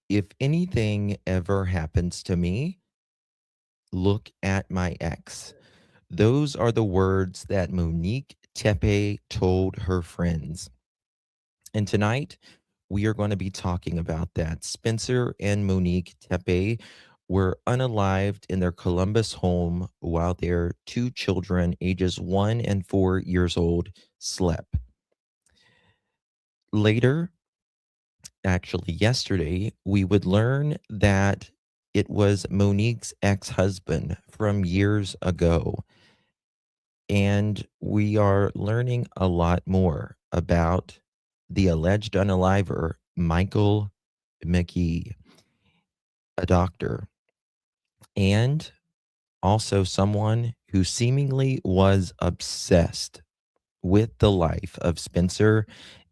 If anything ever happens to me, look at my ex. Those are the words that Monique Tepe told her friends. And tonight, we are going to be talking about that. Spencer and Monique Tepe were unalived in their Columbus home while their two children, ages 1 and 4 years old, slept. Later, actually yesterday, we would learn that it was Monique's ex husband from years ago. And we are learning a lot more about the alleged unaliver, Michael McKee, a doctor, and also someone who seemingly was obsessed with the life of Spencer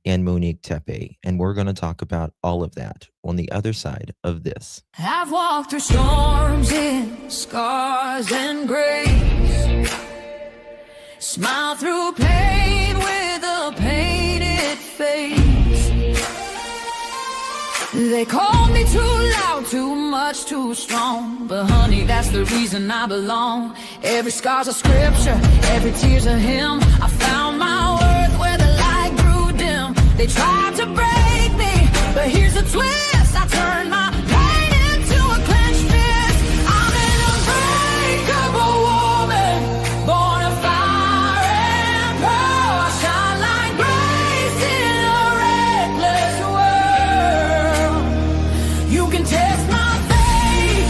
and Monique Tepe. And we're going to talk about all of that on the other side of this. I've walked through storms in scars and grace, smile through pain with a painted face. They called me too loud, too much, too strong, but honey, that's the reason I belong. Every scar's a scripture, every tear's a hymn. I found my worth where the light grew dim. They tried to break me, but here's a twist. I turned my pain into a clenched fist. I'm an unbreakable woman, born of fire and pearl. I shine like grace in a reckless world. You can test my faith,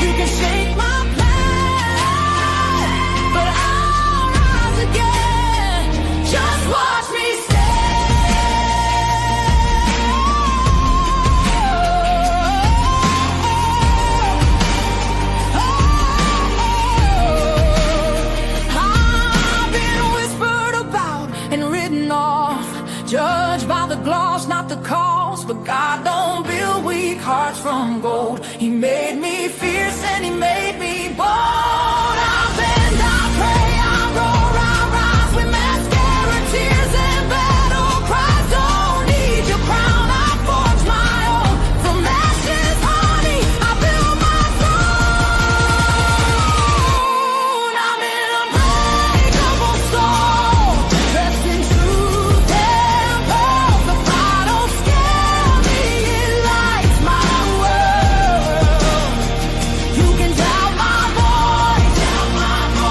you can shake my plan, but I'll rise again. Just watch me I've been whispered about and written off, judged by the gloss, not the cause. But God don't build weak hearts from gold. He made me fierce and he made me bold. I bend, I pray, I roar, I rise with mascara, tears and battle cries. Don't need your crown, I forge my own. From ashes, honey, I build my throne. I'm an unbreakable soul, dressed in truth and pearls. The fire don't scare me, it lights my world. You can doubt my voice,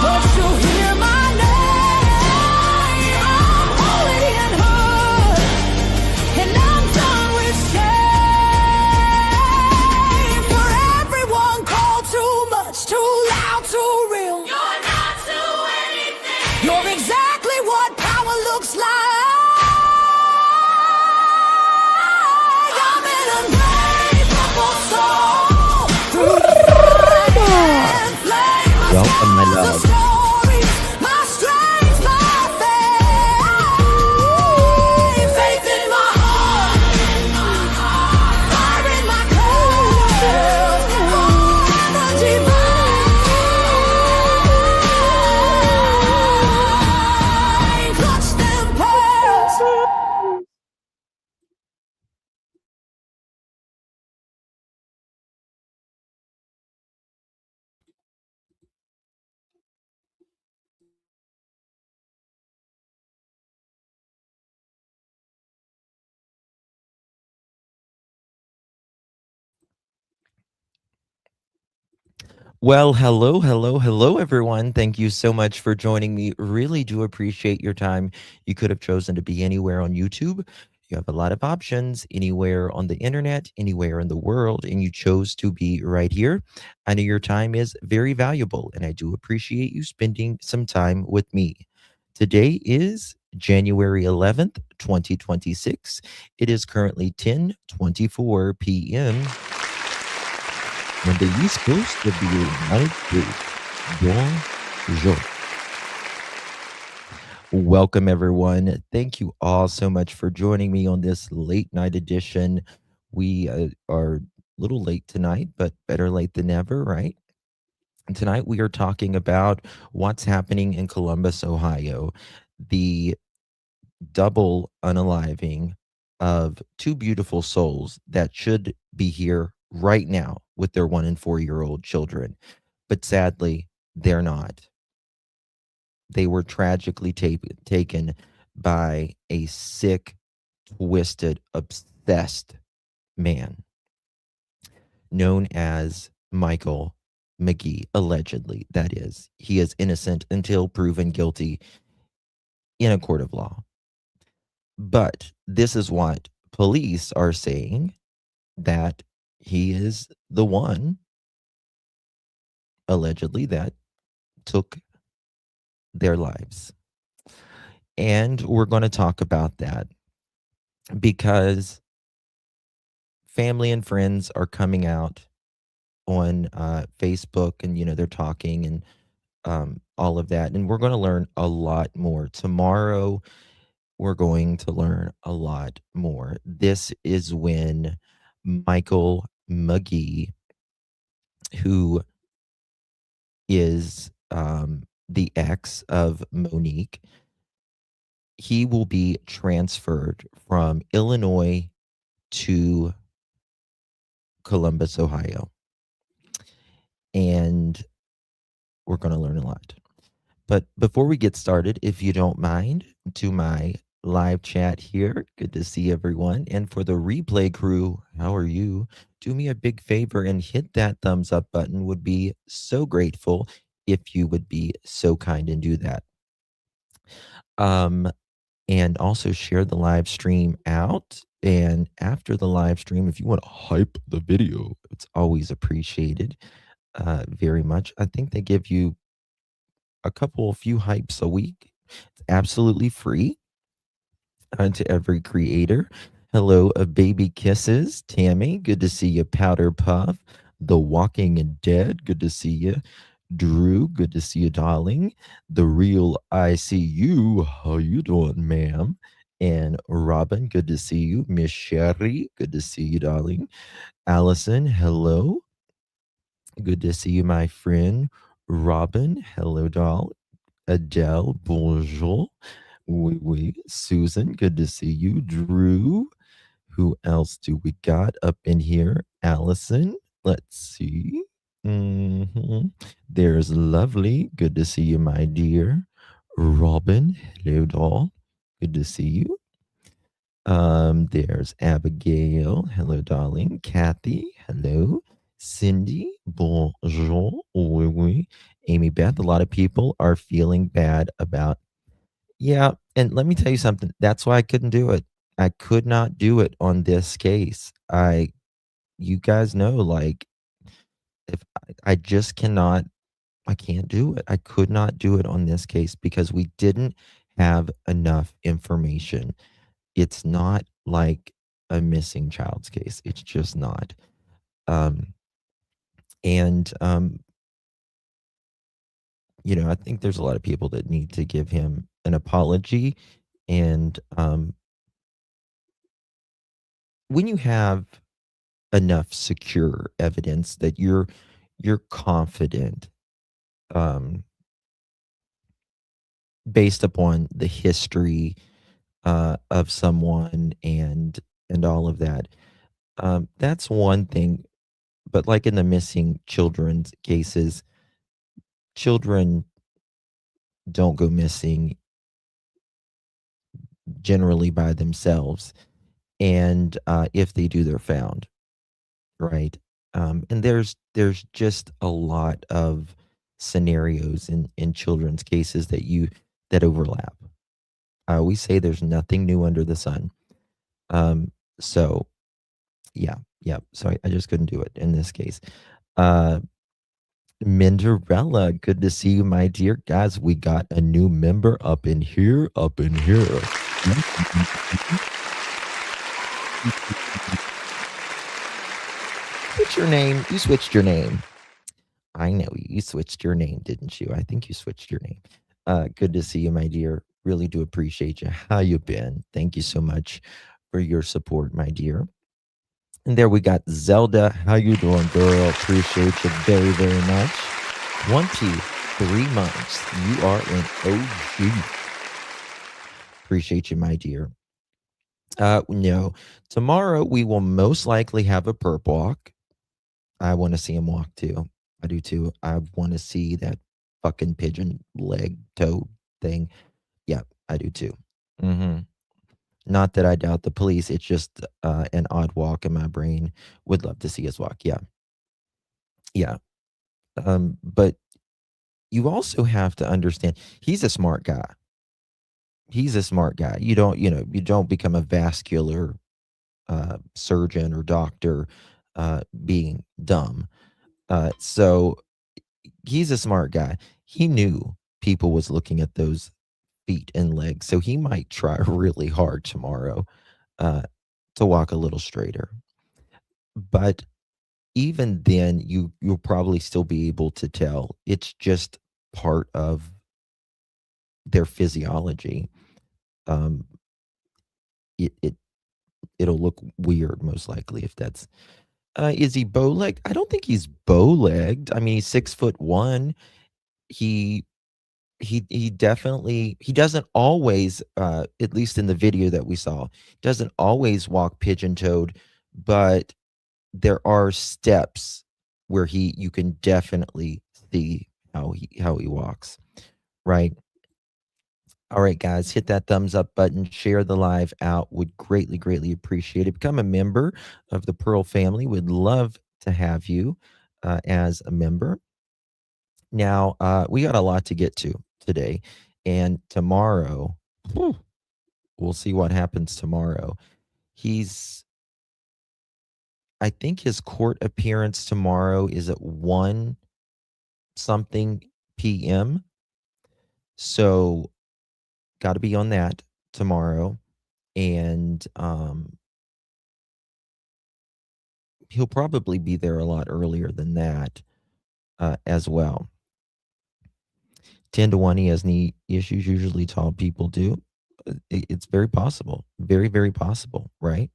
but you'll hear my name. I'm holy and hood, and I'm done with shame. For everyone called too much, too loud, too real. You're not to anything. You're exactly what power looks like. I'm an unbreakable soul through the fire and flame. My Welcome, my scars are love. stories, my strength, my faith. Faith in my heart, fire in my clothes, forever divine. Clutch them pearls. Well, hello, everyone. Thank you so much for joining me. Really do appreciate your time. You could have chosen to be anywhere on YouTube. You have a lot of options anywhere on the internet, anywhere in the world, and you chose to be right here. I know your time is very valuable, and I do appreciate you spending some time with me. Today is January 11th, 2026. It is currently 10:24 p.m. on the East Coast of the United States. Bonjour. Welcome, everyone. Thank you all so much for joining me on this late night edition. We are a little late tonight, but better late than never, right? And tonight we are talking about what's happening in Columbus, Ohio, the double unaliving of two beautiful souls that should be here right now with their 1 and 4-year-old children. But sadly, they're not. They were tragically taken by a sick, twisted, obsessed man known as Michael McKee, allegedly, that is. He is innocent until proven guilty in a court of law. But this is what police are saying, that he is the one, allegedly, that took their lives. And we're going to talk about that because family and friends are coming out on Facebook, and they're talking and all of that, and we're going to learn a lot more tomorrow. We're going to learn a lot more. This is when Michael McKee, who is the ex of Monique, he will be transferred from Illinois to Columbus, Ohio. And we're going to learn a lot. But before we get started, if you don't mind, to my live chat here, good to see everyone. And for the replay crew, how are you? Do me a big favor and hit that thumbs up button. Would be so grateful if you would be so kind and do that. And also share the live stream out. And after the live stream, if you want to hype the video, it's always appreciated very much. I think they give you a few hypes a week. It's absolutely free to every creator. Hello, Baby Kisses. Tammy, good to see you. Powder Puff. The Walking Dead, good to see you. Drew, good to see you, darling. The Real ICU, how you doing, ma'am? And Robin, good to see you. Miss Sherry, good to see you, darling. Allison, hello. Good to see you, my friend. Robin, hello, doll. Adele, bonjour. Oui, oui. Susan, good to see you. Drew, who else do we got up in here? Allison, let's see. There's Lovely, good to see you, my dear. Robin, hello, doll. Good to see you. There's Abigail, hello, darling. Kathy, hello. Cindy, bonjour. Oui, oui. Amy Beth, a lot of people are feeling bad about. Yeah, and let me tell you something. That's why I couldn't do it. I could not do it on this case. You guys know, like, if I just cannot, I can't do it. I could not do it on this case because we didn't have enough information. It's not like a missing child's case. It's just not. I think there's a lot of people that need to give him an apology. And when you have enough secure evidence that you're confident, based upon the history of someone and all of that, that's one thing. But like in the missing children's cases, children don't go missing generally by themselves. And if they do, they're found, right? And there's just a lot of scenarios in children's cases that overlap. I always say there's nothing new under the sun. So yeah. So I just couldn't do it in this case. Minderella, good to see you, my dear. Guys, we got a new member up in here. What's your name? You switched your name. I know you switched your name, didn't you? I think you switched your name. Good to see you, my dear. Really do appreciate you. How you been? Thank you so much for your support, my dear. And there we got Zelda. How you doing, girl? Appreciate you very, very much. 23 months. You are an OG. Appreciate you, my dear. No. Tomorrow we will most likely have a perp walk. I want to see him walk too. I do too. I want to see that fucking pigeon leg toe thing. Yeah, I do too. Hmm. Not that I doubt the police. It's just an odd walk in my brain. Would love to see us walk. Yeah, yeah. But you also have to understand he's a smart guy. He's a smart guy. You don't become a vascular surgeon or doctor being dumb. So he's a smart guy. He knew people was looking at those feet and legs, so he might try really hard tomorrow uh, to walk a little straighter. But even then, you'll probably still be able to tell it's just part of their physiology. Um, it, it it'll look weird most likely if that's is he bow legged? I don't think he's bow legged. I mean, he's 6'1". He he definitely he doesn't always at least in the video that we saw, doesn't always walk pigeon toed, but there are steps where he you can definitely see how he walks, right? All right, guys, hit that thumbs up button, share the live out. Would greatly, greatly appreciate it. Become a member of the Pearl family. Would love to have you as a member. Now, we got a lot to get to today, and tomorrow, whew, we'll see what happens tomorrow. He's, I think his court appearance tomorrow is at 1 something p.m. So, got to be on that tomorrow. And he'll probably be there a lot earlier than that as well. 10 to 1, he has knee issues. Usually tall people do. It's very possible. Very, very possible, right?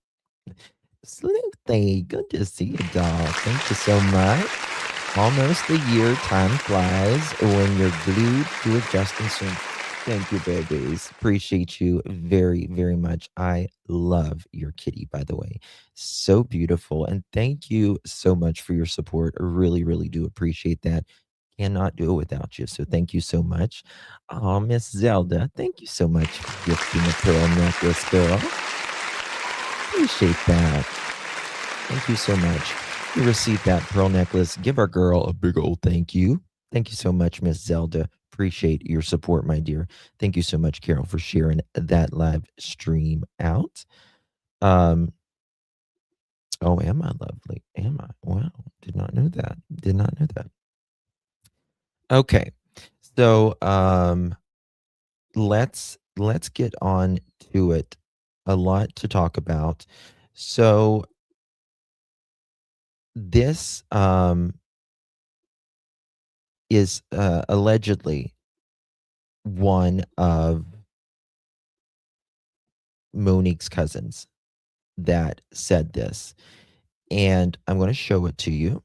Sleuthie, good to see you, doll. Thank you so much. Almost a year. Time flies when you're glued to a Justin Swing. Thank you, babies. Appreciate you very, very much. I love your kitty, by the way. So beautiful. And thank you so much for your support. I really, really do appreciate that. Cannot do it without you. So thank you so much. Oh, Miss Zelda, thank you so much for gifting a pearl necklace, girl. Appreciate that. Thank you so much. You received that pearl necklace. Give our girl a big old thank you. Thank you so much, Miss Zelda. Appreciate your support, my dear. Thank you so much, Carol, for sharing that live stream out. Oh, am I lovely? Am I? Wow. Did not know that. Did not know that. Okay. So let's get on to it. A lot to talk about. So this is allegedly one of Monique's cousins that said this. And I'm going to show it to you.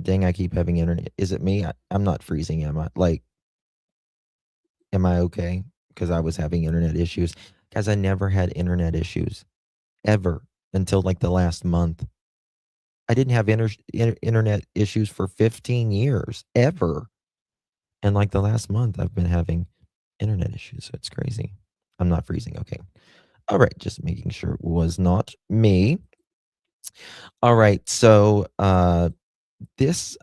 Dang, I keep having internet. Is it me? I'm not freezing, am I? Like, am I okay? Because I was having internet issues. Guys, I never had internet issues ever until like the last month. I didn't have internet issues for 15 years, ever. And like the last month, I've been having internet issues. So it's crazy. I'm not freezing. Okay. All right. Just making sure it was not me. All right. So this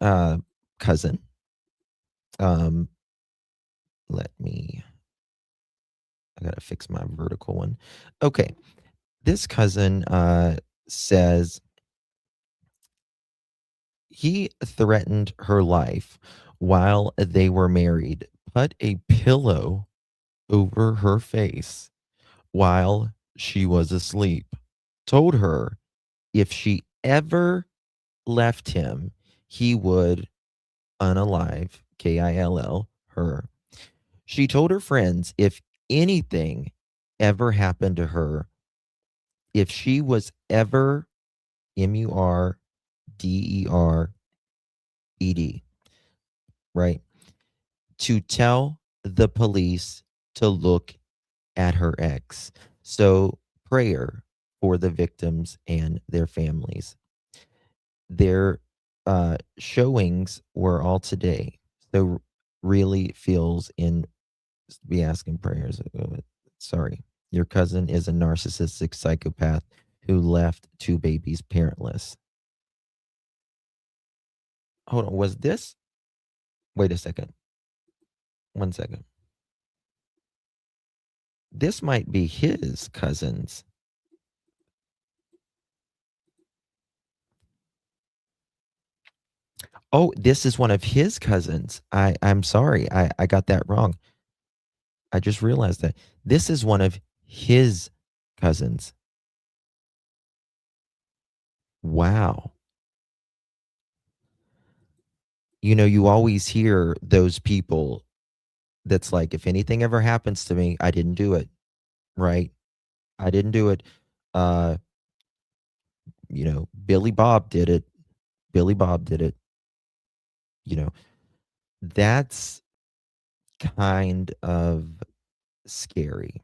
cousin, let me, I got to fix my vertical one. Okay. This cousin says he threatened her life while they were married, put a pillow over her face while she was asleep, told her if she ever left him, he would unalive, KILL, her. She told her friends if anything ever happened to her, if she was ever MURDERED, right, to tell the police to look at her ex. So, prayer for the victims and their families. Their showings were all today. So, really feels in be asking prayers. Sorry. Your cousin is a narcissistic psychopath who left two babies parentless. Hold on. Was this? Wait a second. One second. This might be his cousins. Oh, this is one of his cousins. I'm sorry. I got that wrong. I just realized that. This is one of his cousins. Wow. You know, you always hear those people that's like, if anything ever happens to me, I didn't do it, right? I didn't do it. Uh, Billy Bob did it. Billy Bob did it. You know, that's kind of scary.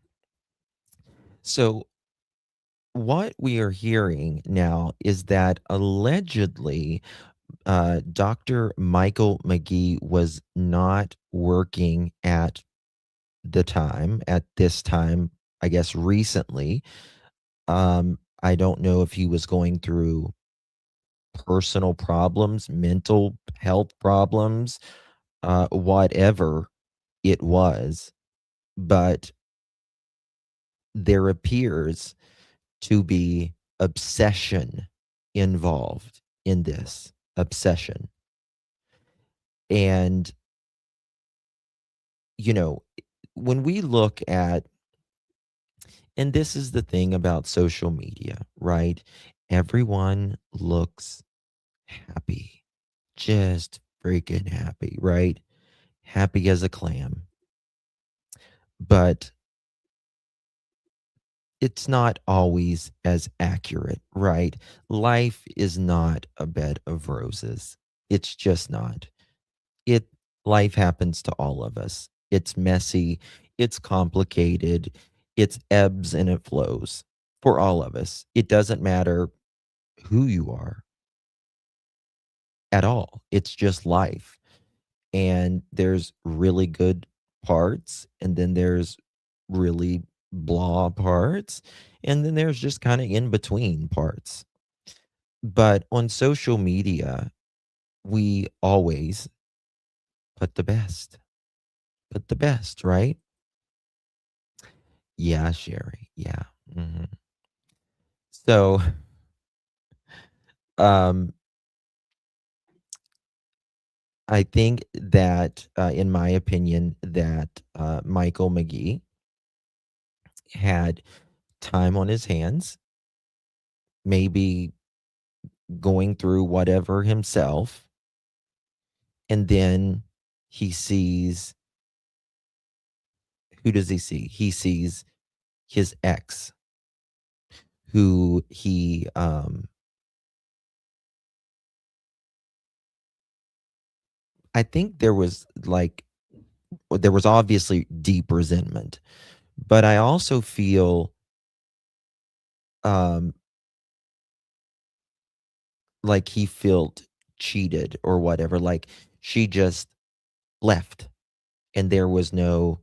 So, what we are hearing now is that allegedly Dr. Michael McGee was not working at this time, I guess recently. I don't know if he was going through personal problems, mental health problems, whatever it was, but there appears to be obsession involved in this obsession. And, you know, when we look at, and this is the thing about social media, right? Everyone looks happy, just freaking happy, right? Happy as a clam. But it's not always as accurate, right? Life is not a bed of roses. It's just not. It Life happens to all of us. It's messy, it's complicated, it's ebbs and it flows for all of us. It doesn't matter who you are at all. It's just life. And there's really good parts, and then there's really blah parts, and then there's just kind of in between parts. But on social media, we always put the best, right? Yeah, Sherry. Yeah. So, um, I think that, in my opinion, that Michael McGee had time on his hands, maybe going through whatever himself, and then he sees, who does he see? He sees his ex, who I think there was obviously deep resentment, but I also feel um like he felt cheated or whatever, like she just left and there was no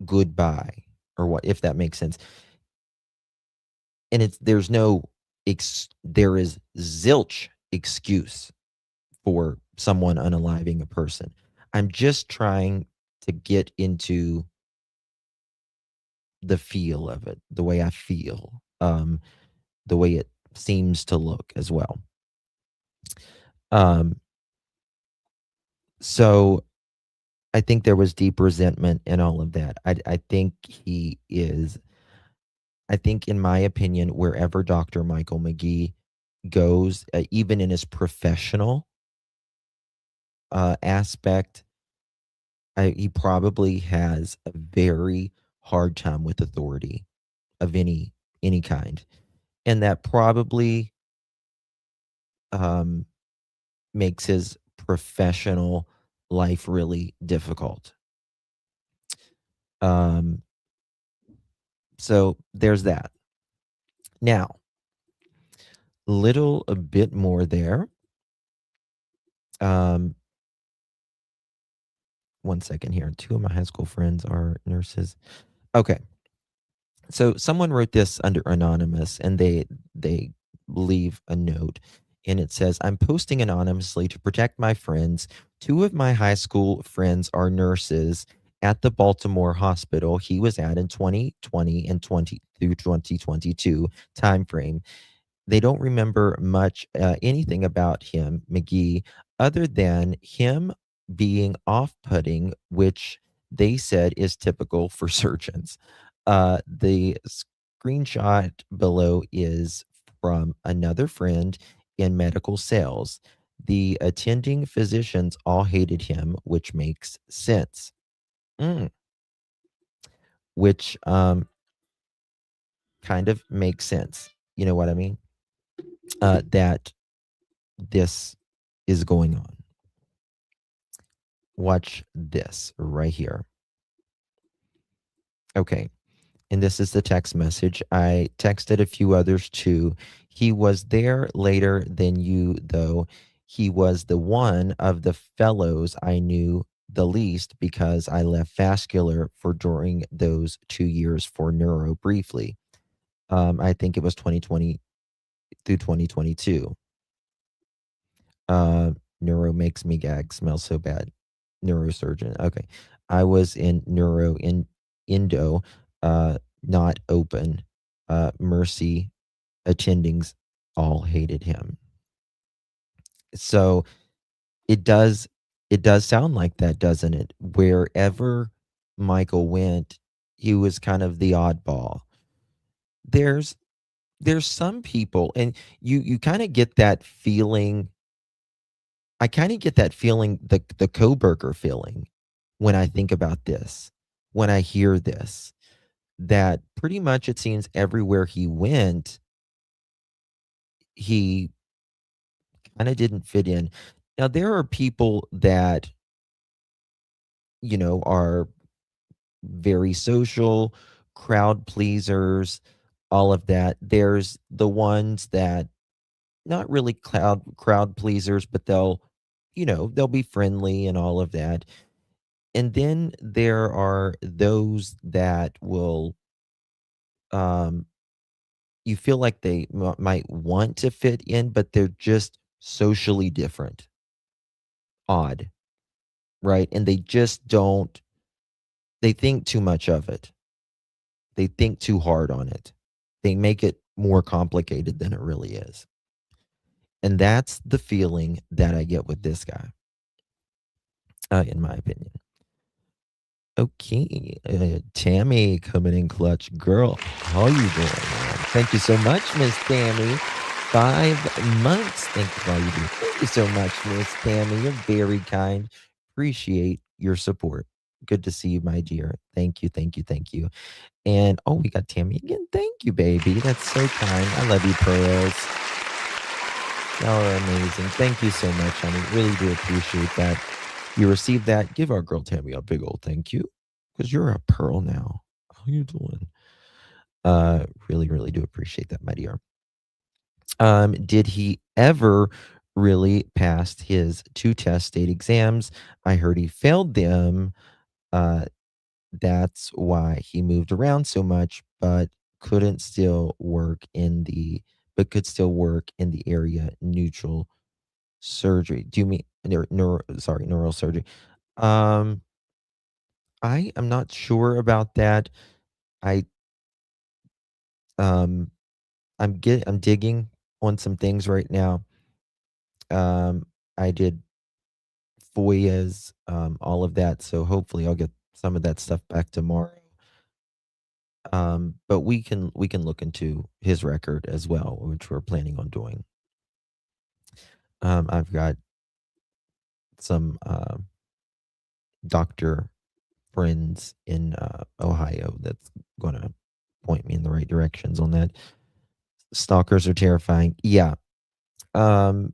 goodbye, or what, if that makes sense. And there's no there is zilch excuse for someone unaliving a person. I'm just trying to get into the feel of it, the way I feel, the way it seems to look as well. Um, so I think there was deep resentment and all of that. I think, in my opinion, wherever Dr. Michael McGee goes, even in his professional aspect, he probably has a very hard time with authority of any kind, and that probably um, makes his professional life really difficult. Um, so there's that. Now, a bit more there. Um, one second here. Two of my high school friends are nurses. Okay. So someone wrote this under anonymous, and they leave a note, and it says, "I'm posting anonymously to protect my friends. Two of my high school friends are nurses at the Baltimore hospital he was at in 2020 and 20 through 2022 timeframe. They don't remember much, anything about him, McGee, other than him being off-putting, which they said is typical for surgeons." The screenshot below is from another friend in medical sales. The attending physicians all hated him, which makes sense. Mm, which kind of makes sense. You know what I mean? That this is going on. Watch this right here. Okay. And this is the text message. I texted a few others too. He was there later than you, though. He was the one of the fellows I knew the least because I left vascular for during those 2 years for neuro briefly. I think it was 2020 through 2022. Uh, Neuro makes me gag, smells so bad. Neurosurgeon. Okay. I was in neuro in endo, not open. Mercy attendings all hated him. So it does it does sound like that, doesn't it? Wherever Michael went, he was kind of the oddball. There's there's some people, and you kind of get that feeling. I kind of get that feeling, the Koberger feeling, when I think about this, when I hear this, that pretty much it seems everywhere he went, he kind of didn't fit in. Now there are people that, are very social, crowd pleasers, all of that. There's the ones that not really crowd pleasers, but they'll be friendly and all of that. And then there are those that will, um, you feel like they might want to fit in, but they're just socially different, odd, right? And they just don't, they think too much of it. They think too hard on it. They make it more complicated than it really is. And that's the feeling that I get with this guy, in my opinion. Okay, Tammy coming in clutch. Girl, how you doing, man? Thank you so much, Miss Tammy. 5 months. Thank you for all you do. Thank you so much, Miss Tammy. You're very kind. Appreciate your support. Good to see you, my dear. Thank you, thank you, thank you. And oh, we got Tammy again. Thank you, baby. That's so kind. I love you, pearls. Y'all are amazing. Thank you so much, honey. Really do appreciate that. You received that. Give our girl Tammy a big old thank you, because you're a pearl now. How you doing? Really, really do appreciate that, my dear. Did he ever really pass his two test state exams? I heard he failed them. Uh, that's why he moved around so much, but could still work in the area neutral surgery. Do you mean neurosurgery? Um, I am not sure about that. I um I'm digging on some things right now. I did FOIAs, all of that, so hopefully I'll get some of that stuff back tomorrow. But we can look into his record as well, which we're planning on doing. I've got some doctor friends in Ohio that's gonna point me in the right directions on that. Stalkers are terrifying. Yeah. Um,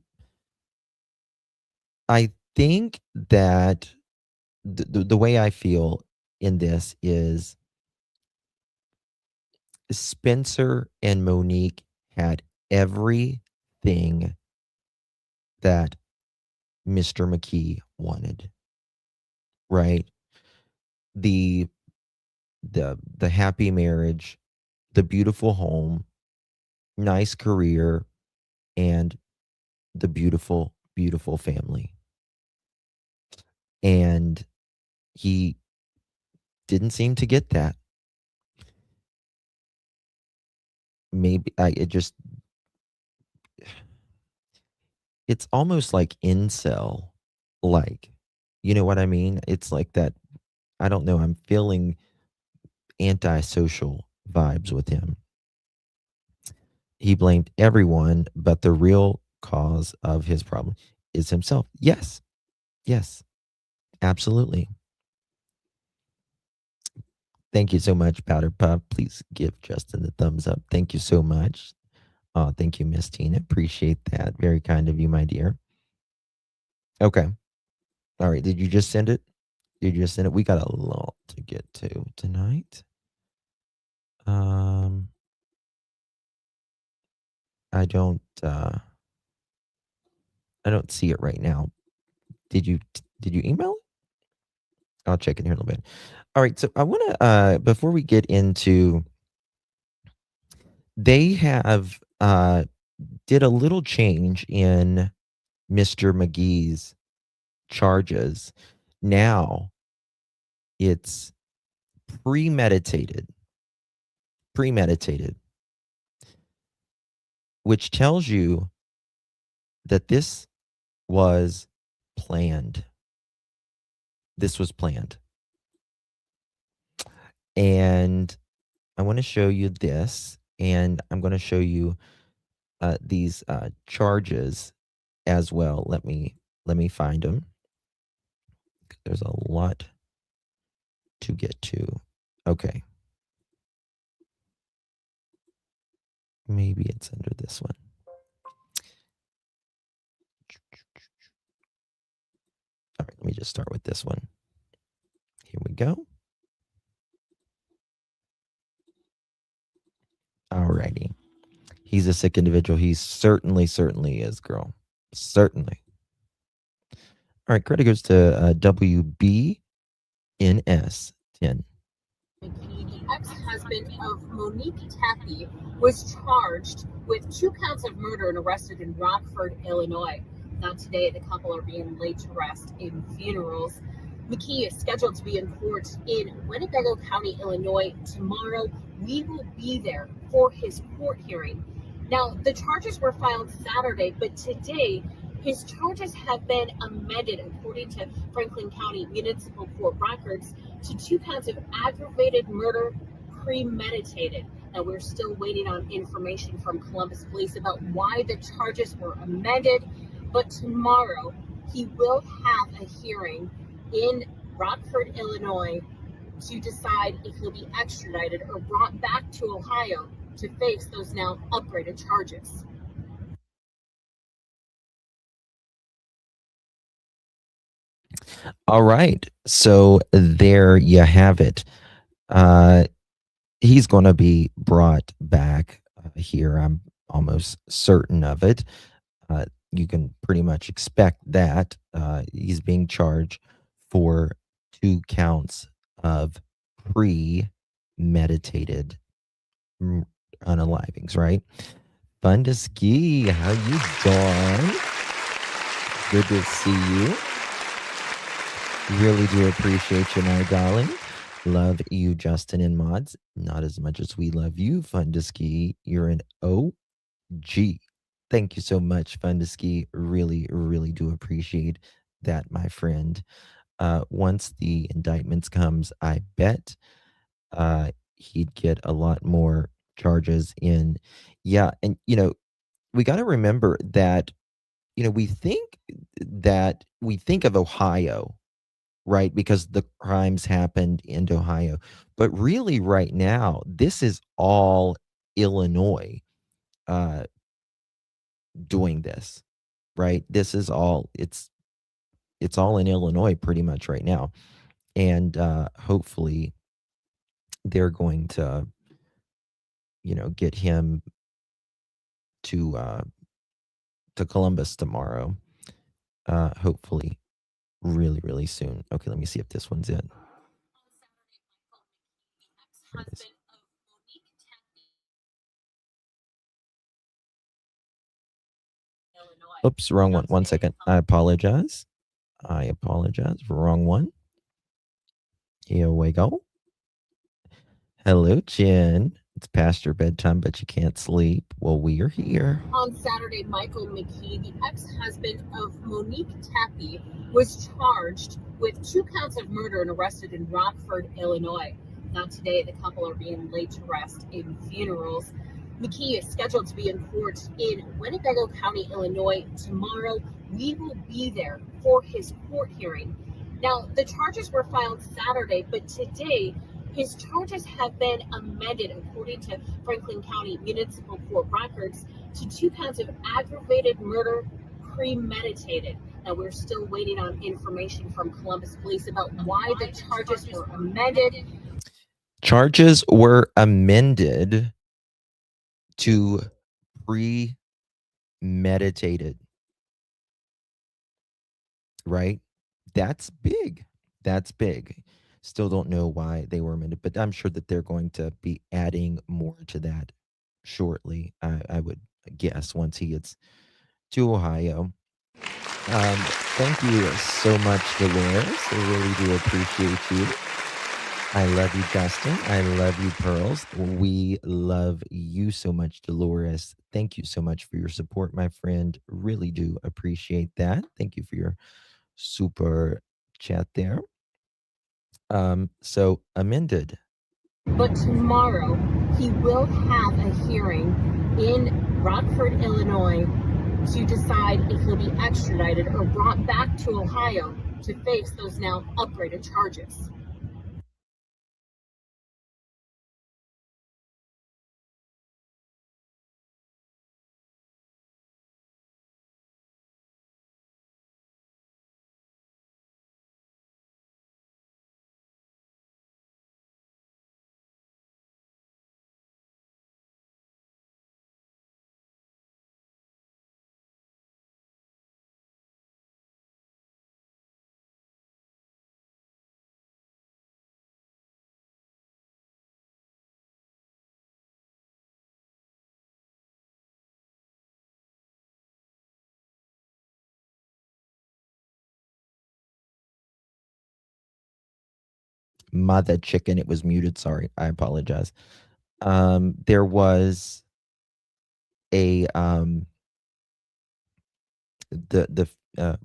I think that the way I feel in this is Spencer and Monique had everything that Mr. McKee wanted, right? The the happy marriage, the beautiful home, nice career, and the beautiful, beautiful family. And he didn't seem to get that. Maybe it just it's almost like incel like. You know what I mean? It's like that. I don't know. I'm feeling antisocial vibes with him. He blamed everyone, but the real cause of his problem is himself. Yes. Yes. Absolutely. Thank you so much, Powder Puff. Please give Justin the thumbs up. Thank you so much. Thank you, Miss Tina. Appreciate that. Very kind of you, my dear. Okay. All right. Did you just send it? Did you just send it? We got a lot to get to tonight. I don't see it right now. Did you email it? I'll check it here in a little bit. All right, so I want to before we get into they have did a little change in Mr. McGee's charges. Now it's premeditated, which tells you that this was planned. This was planned. And I want to show you this, and I'm going to show you these charges as well. Let me find them. There's a lot to get to. Okay. Maybe it's under this one. All right, let me just start with this one. Here we go. All righty. He's a sick individual. He certainly is, girl. Certainly. All right, credit goes to WBNS 10. The ex-husband of Monique Tepe was charged with 2 counts of murder and arrested in Rockford, Illinois. Now today, the couple are being laid to rest in funerals. McKee is scheduled to be in court in Winnebago County, Illinois tomorrow. We will be there for his court hearing. Now, the charges were filed Saturday, but today his charges have been amended, according to Franklin County Municipal Court records, to 2 counts of aggravated murder premeditated. Now, we're still waiting on information from Columbus Police about why the charges were amended, but tomorrow he will have a hearing in Rockford, Illinois, to decide if he'll be extradited or brought back to Ohio to face those now upgraded charges. All right. So there you have it. He's going to be brought back here. I'm almost certain of it. You can pretty much expect that. He's being charged for 2 counts of premeditated unalivings, right? Fun to ski. How you doing? Good to see you. Really do appreciate you, my darling. Love you, Justin and Mods. Not as much as we love you, Fun to Ski. You're an OG. Thank you so much, Fun to Ski. Really do appreciate that, my friend. Once the indictments comes, I bet he'd get a lot more charges in. Yeah, and we got to remember that we think of Ohio, right? Because the crimes happened in Ohio. But really right now, this is all Illinois doing this, right? This is all it's all in Illinois pretty much right now. And hopefully they're going to, get him to Columbus tomorrow. Hopefully, really, really soon. Okay, let me see if this one's it. Here it is. Oops, wrong one. 1 second. I apologize. Wrong one. Here we go. Hello, Jen. It's past your bedtime, but you can't sleep. Well, we are here. On Saturday, Michael McKee, the ex-husband of Monique Tepe, was charged with 2 counts of murder and arrested in Rockford, Illinois. Now today, the couple are being laid to rest in funerals. McKee is scheduled to be in court in Winnebago County, Illinois tomorrow. We will be there for his court hearing. Now, the charges were filed Saturday, but today his charges have been amended, according to Franklin County Municipal Court records, to 2 counts of aggravated murder premeditated. Now, we're still waiting on information from Columbus Police about why the charges were amended. Charges were amended to premeditated, right? That's big. That's big. Still don't know why they were amended, but I'm sure that they're going to be adding more to that shortly. I would guess once he gets to Ohio. Thank you so much, Dolores. I really do appreciate you. I love you, Justin. I love you, Pearls. We love you so much, Dolores. Thank you so much for your support, my friend. Really do appreciate that. Thank you for your super chat there. So amended. But tomorrow, he will have a hearing in Rockford, Illinois, to decide if he'll be extradited or brought back to Ohio to face those now upgraded charges. Mother chicken. It was muted. Sorry. I apologize. There was a the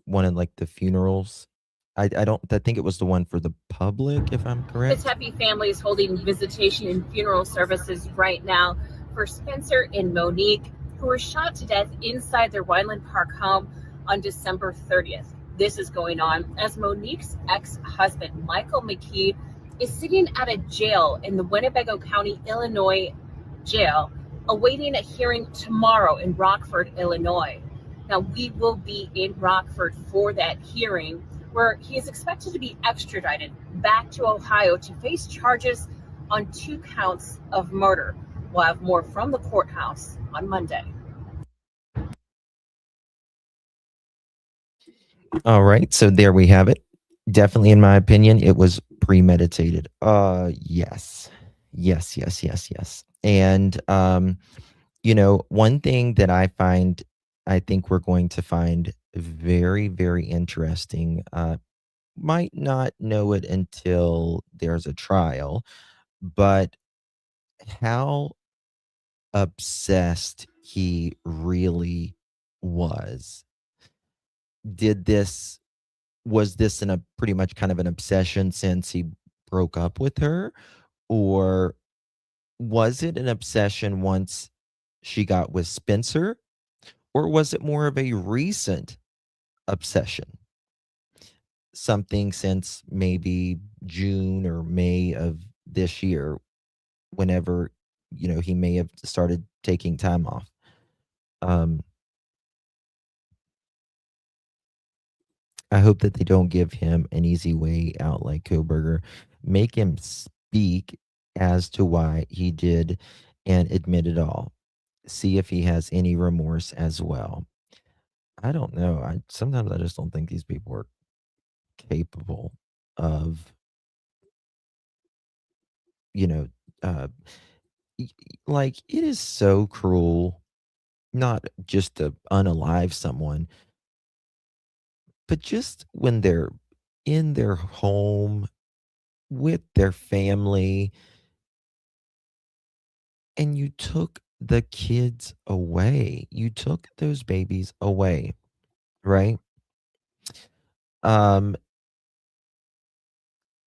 one in like the funerals. I think it was the one for the public, if I'm correct. The Tepe family is holding visitation and funeral services right now for Spencer and Monique, who were shot to death inside their Weinland Park home on December 30th. This is going on as Monique's ex-husband, Michael McKee, is sitting at a jail in the Winnebago County, Illinois jail, awaiting a hearing tomorrow in Rockford, Illinois. Now, we will be in Rockford for that hearing, where he is expected to be extradited back to Ohio to face charges on 2 counts of murder. We'll have more from the courthouse on Monday. All right, so there we have it. Definitely, in my opinion, it was premeditated. Yes. And one thing that I think we're going to find very, very interesting. Might not know it until there's a trial, but how obsessed he really was. Was this in a pretty much kind of an obsession since he broke up with her? Or was it an obsession once she got with Spencer? Or was it more of a recent obsession? Something since maybe June or May of this year, whenever, he may have started taking time off. I hope that they don't give him an easy way out like Koberger. Make him speak as to why he did and admit it all. See if he has any remorse as well. I don't know. Sometimes I just don't think these people are capable of, you know, uh, like it is so cruel, not just to unalive someone, but just when they're in their home with their family and you took the kids away. You took those babies away, right? Um,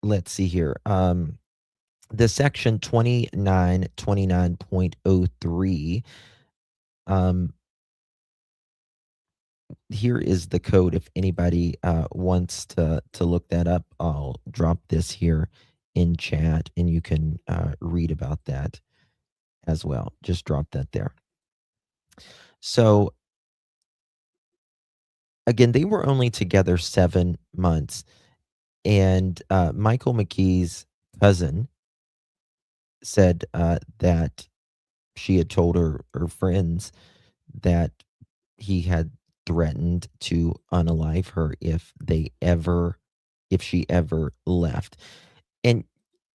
let's see here. The section 2929.03, um, here is the code if anybody wants to look that up. I'll drop this here in chat and you can read about that as well. Just drop that there. So again, they were only together 7 months, and Michael McKee's cousin said that she had told her friends that he had threatened to unalive her if she ever left. And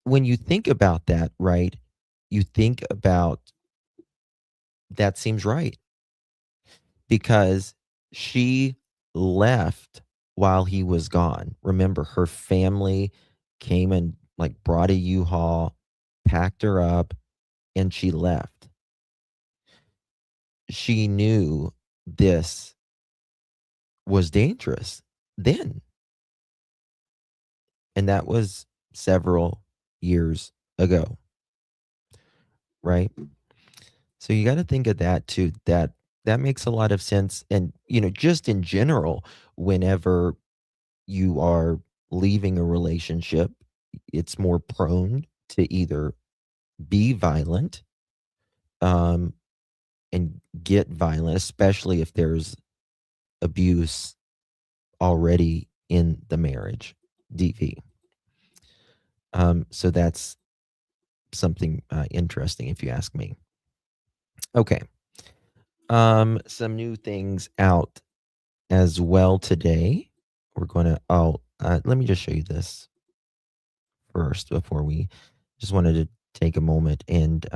when you think about that, right, you think about that seems right because she left while he was gone. Remember, her family came and like brought a U-Haul, packed her up, and she left. She knew this was dangerous then, and that was several years ago, right? So you got to think of that too. That makes a lot of sense. And just in general, whenever you are leaving a relationship, it's more prone to either be violent, um, and get violent, especially if there's abuse already in the marriage, DV. So that's something interesting, if you ask me. Okay. Some new things out as well today. We're going to, let me just show you this first before we just wanted to take a moment and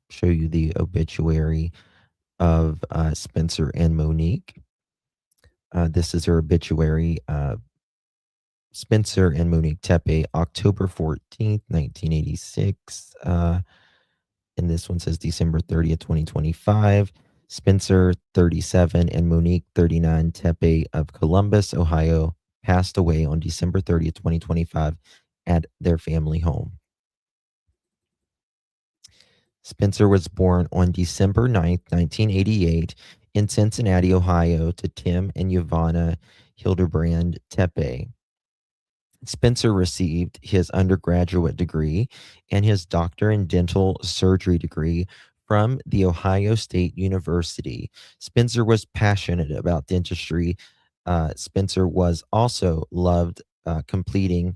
show you the obituary of Spencer and Monique. This is her obituary. Spencer and Monique Tepe, October 14th, 1986. And this one says December 30th, 2025. Spencer, 37, and Monique, 39, Tepe of Columbus, Ohio, passed away on December 30th, 2025 at their family home. Spencer was born on December 9th, 1988 in Cincinnati, Ohio to Tim and Yvonne Hildebrand Tepe. Spencer received his undergraduate degree and his doctor in dental surgery degree from The Ohio State University. Spencer was passionate about dentistry. Spencer was also loved competing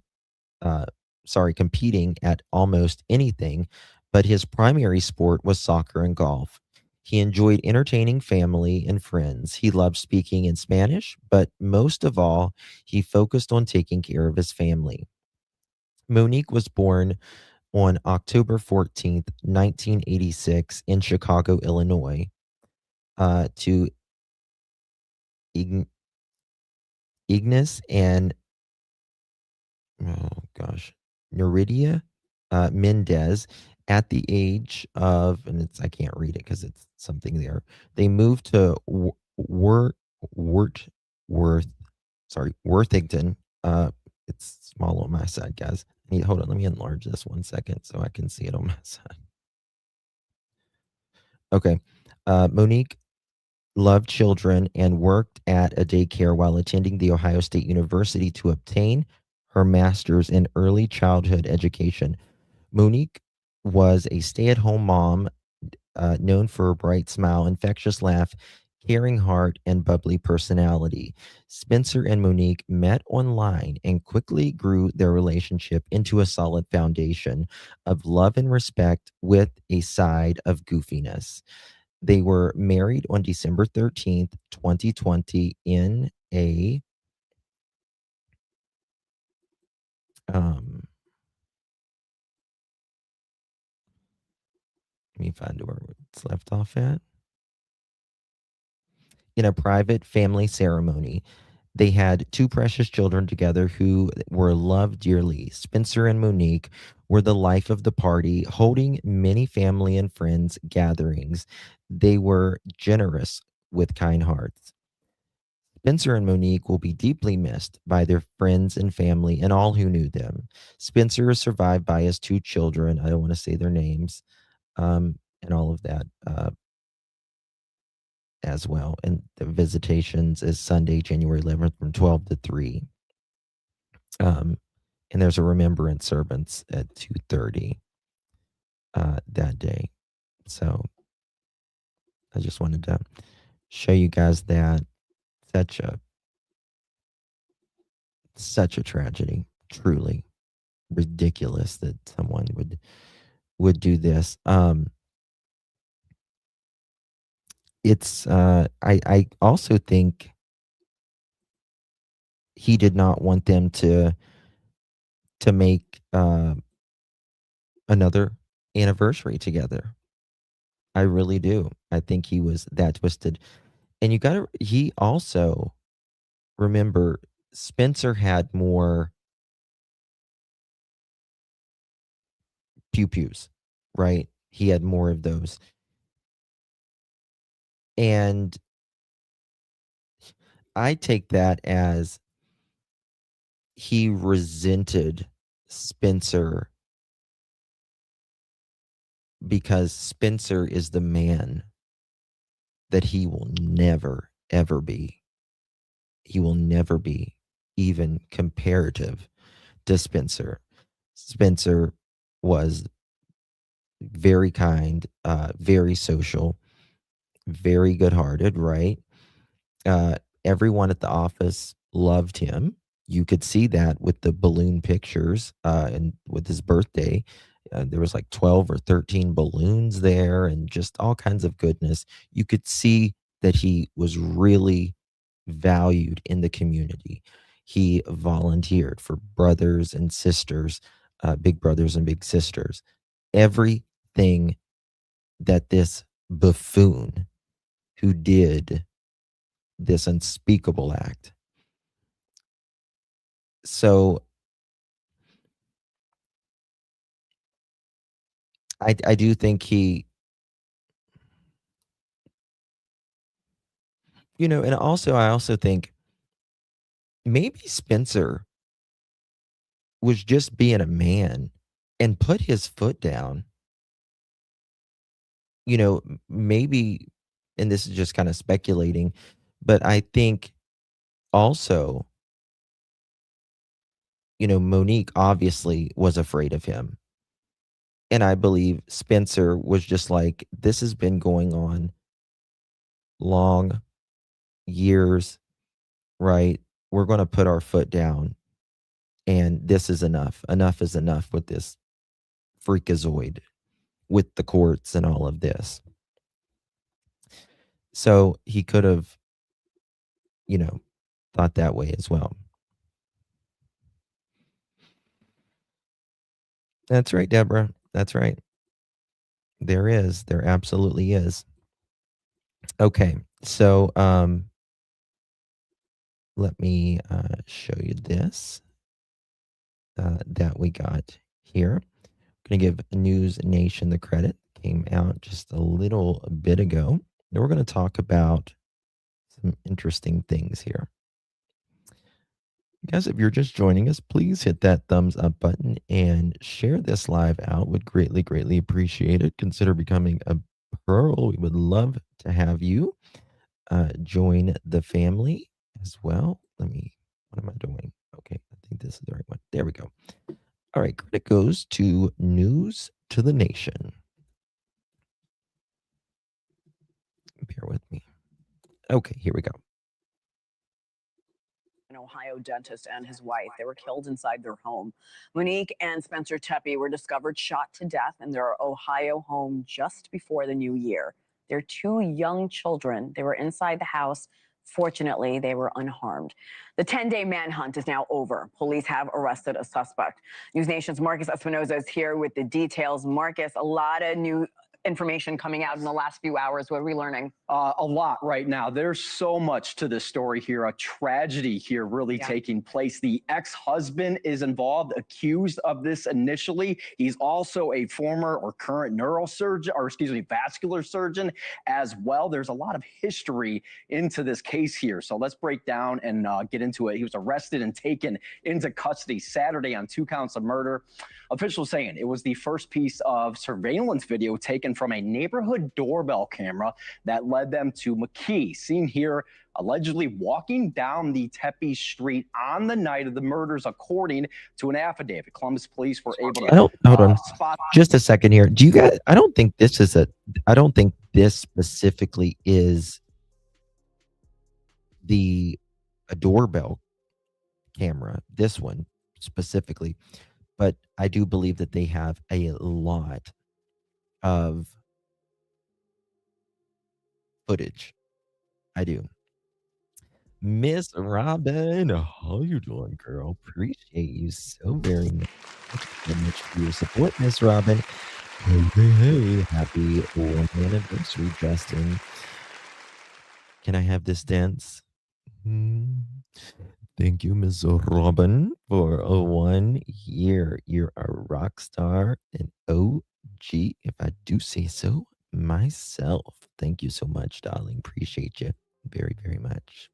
at almost anything, but his primary sport was soccer and golf. He enjoyed entertaining family and friends. He loved speaking in Spanish, but most of all, he focused on taking care of his family. Monique was born on October 14th, 1986, in Chicago, Illinois, to Ignace and, oh gosh, Neridia Mendez. At the age of, and I can't read it because it's something there. They moved to Worthington. It's small on my side, guys. Hold on, let me enlarge this 1 second so I can see it on my side. Okay. Monique loved children and worked at a daycare while attending The Ohio State University to obtain her master's in early childhood education. Monique was a stay-at-home mom, known for a bright smile, infectious laugh, caring heart, and bubbly personality. Spencer and Monique met online and quickly grew their relationship into a solid foundation of love and respect with a side of goofiness. They were married on December 13th, 2020 in a let me find where it's left off at. In a private family ceremony. They had two precious children together who were loved dearly. Spencer and Monique were the life of the party, holding many family and friends gatherings. They were generous with kind hearts. Spencer and Monique will be deeply missed by their friends and family and all who knew them. Spencer is survived by his two children. I don't want to say their names, and all of that. As well. And the visitations is Sunday, January 11th from 12 to 3. And there's a remembrance service at 2:30 that day. So I just wanted to show you guys that such a such a tragedy, truly ridiculous that someone would do this. It's I also think he did not want them to make another anniversary together. I really do. I think he was that twisted. And you got to, he also, remember, Spencer had more pew pews, right? He had more of those. And I take that as he resented Spencer because Spencer is the man that he will never, ever be. He will never be even comparative to Spencer. Spencer was very kind, very social, very good hearted, right? Everyone at the office loved him. You could see that with the balloon pictures and with his birthday. There was like 12 or 13 balloons there and just all kinds of goodness. You could see that he was really valued in the community. He volunteered for brothers and sisters, big brothers and big sisters. Everything that this buffoon who did this unspeakable act. So I do think he, and also I also think maybe Spencer was just being a man and put his foot down. Maybe, and this is just kind of speculating, but I think also, Monique obviously was afraid of him. And I believe Spencer was just like, this has been going on long years, right? We're going to put our foot down and this is enough. Enough is enough with this freakazoid, with the courts and all of this. So he could have, thought that way as well. That's right, Deborah. That's right. There is. There absolutely is. Okay. So let me show you this that we got here. I'm going to give News Nation the credit. Came out just a little bit ago. And we're going to talk about some interesting things here. Guys, if you're just joining us, please hit that thumbs up button and share this live out. Would greatly, greatly appreciate it. Consider becoming a Pearl. We would love to have you join the family as well. What am I doing? Okay, I think this is the right one. There we go. All right, credit goes to News to the Nation. Bear with me. Okay, here we go. An Ohio dentist and his wife. They were killed inside their home. Monique and Spencer Tepe were discovered shot to death in their Ohio home just before the new year. They're two young children. They were inside the house. Fortunately, they were unharmed. The 10-day manhunt is now over. Police have arrested a suspect. News Nation's Marcus Espinoza is here with the details. Marcus, a lot of new information coming out in the last few hours. What are we learning? A lot right now. There's so much to this story here. A tragedy here really taking place. The ex-husband is involved, accused of this initially. He's also a former or current neurosurgeon, or excuse me, vascular surgeon as well. There's a lot of history into this case here. So let's break down and get into it. He was arrested and taken into custody Saturday on 2 counts of murder. Officials saying it was the first piece of surveillance video taken from a neighborhood doorbell camera that led them to McKee, seen here allegedly walking down the Tepe street on the night of the murders, according to an affidavit. Columbus police were able to hold on spot. just a second here. Do you guys? I don't think this specifically is a doorbell camera. This one specifically. But I do believe that they have a lot of footage. I do. Miss Robin, how you doing, girl? Appreciate you so very much. Thank you so much for your support, Miss Robin. Hey, hey, hey. Happy 1 anniversary, Justin. Can I have this dance? Thank you, Miss Robin, for a 1 year. You're a rock star, an OG, if I do say so myself. Thank you so much, darling. Appreciate you very, very much.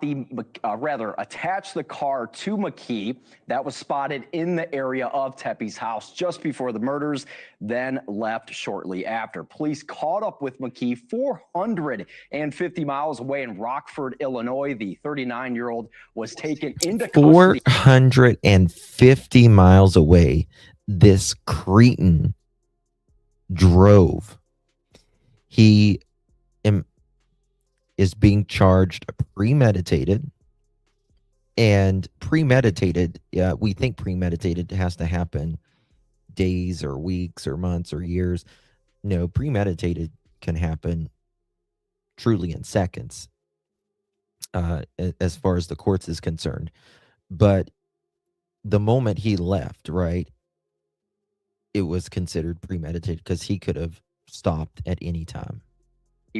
Attach the car to McKee that was spotted in the area of Tepe's house just before the murders, then left shortly after. Police caught up with McKee 450 miles away in Rockford, Illinois. The 39-year-old was taken into custody. 450 miles away, this cretin drove. He is being charged premeditated, and premeditated, we think premeditated has to happen days or weeks or months or years. No, premeditated can happen truly in seconds, as far as the courts is concerned. But the moment he left, right, it was considered premeditated because he could have stopped at any time.